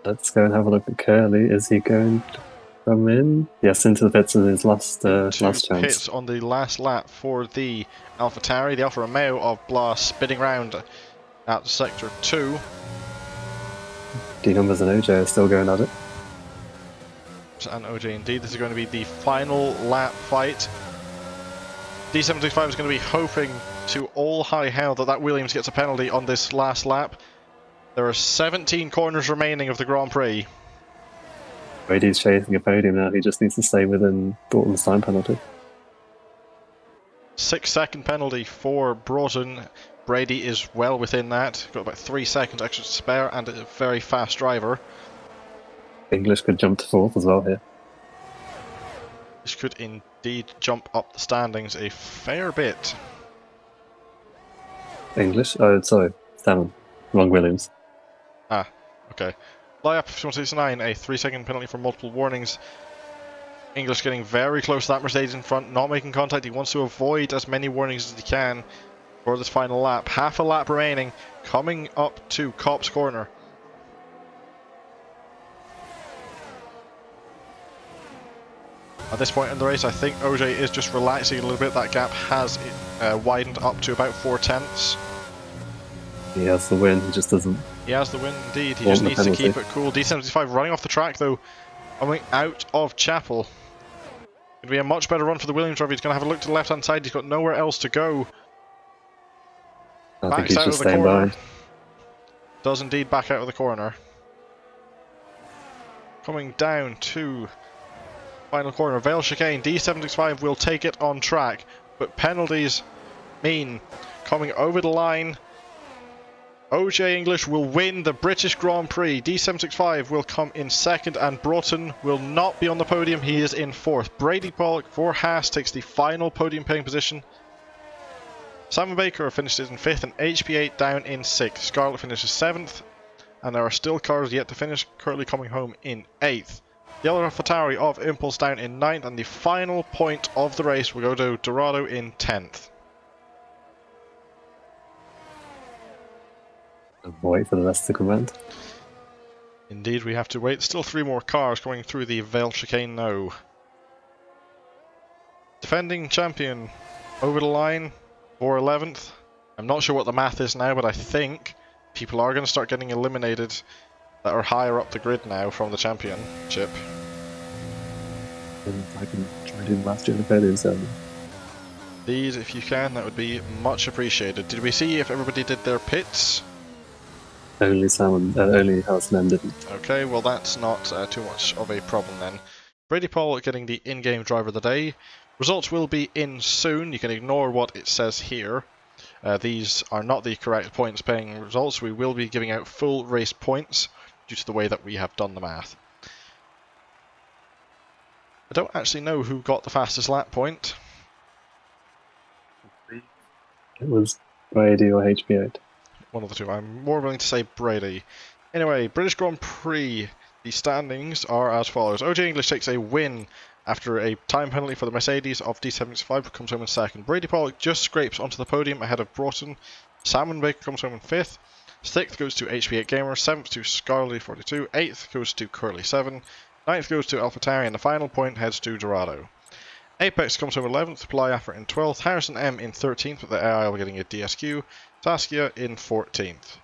Let's go and have a look at Curley. Is he going to come in? Yes, into the pits in his last chance. Pits on the last lap for the AlphaTauri, the Alfa Romeo of Blas, spinning round at sector 2. D Numbers and OJ are still going at it. And OJ indeed, this is going to be the final lap fight. D75 is going to be hoping to all high hell that Williams gets a penalty on this last lap. There are 17 corners remaining of the Grand Prix. Brady's chasing a podium now, he just needs to stay within Broughton's time penalty. 6-second penalty for Broughton. Brady is well within that. Got about 3 seconds extra to spare and a very fast driver. English could jump to 4th as well here. This could indeed jump up the standings a fair bit. English? Oh, sorry. Salmon. Wrong Williams. Ah, okay. Fly up 5169, a 3-second penalty for multiple warnings. English getting very close to that Mercedes in front, not making contact. He wants to avoid as many warnings as he can for this final lap. Half a lap remaining, coming up to Copse Corner. At this point in the race, I think OJ is just relaxing a little bit. That gap has widened up to about 4/10. He has the win, he just doesn't. He has the win indeed, he just needs to keep it cool. D75 running off the track though, coming out of Chapel. It'll be a much better run for the Williams driver. He's going to have a look to the left hand side, he's got nowhere else to go. I think he's just staying behind. Does indeed back out of the corner. Coming down to final corner, Vale Chicane. D75 will take it on track, but penalties mean coming over the line. OJ English will win the British Grand Prix. D765 will come in 2nd, and Broughton will not be on the podium. He is in 4th. Brady Pollock for Haas takes the final podium paying position. Simon Baker finishes in 5th, and HP8 down in 6th. Scarlett finishes 7th, and there are still cars yet to finish, currently coming home in 8th. The other AlphaTauri of Impulse down in 9th, and the final point of the race will go to Dorado in 10th. Wait for the rest to come around. Indeed, we have to wait. Still 3 more cars going through the Vale Chicane now. Defending champion over the line for 11th. I'm not sure what the math is now, but I think people are going to start getting eliminated that are higher up the grid now from the championship. And I can try doing last year in the podium, so. Indeed, if you can, that would be much appreciated. Did we see if everybody did their pits? Only House and M didn't. Okay, well that's not too much of a problem then. Brady Paul getting the in-game driver of the day. Results will be in soon. You can ignore what it says here. These are not the correct points paying results. We will be giving out full race points due to the way that we have done the math. I don't actually know who got the fastest lap point. It was Brady or HP8. one of the two. I'm more willing to say Brady. Anyway, British Grand Prix. The standings are as follows. OJ English takes a win after a time penalty for the Mercedes of D75, comes home in second. Brady Pollock just scrapes onto the podium ahead of Broughton. Salmon Baker comes home in fifth. Sixth goes to HB8 Gamer. Seventh to Scarly42. Eighth goes to Curly7. Ninth goes to AlphaTauri, and the final point heads to Dorado. Apex comes home 11th, Plyaffer in 12th, Harrison M in 13th, with the AI getting a DSQ, Saskia in 14th.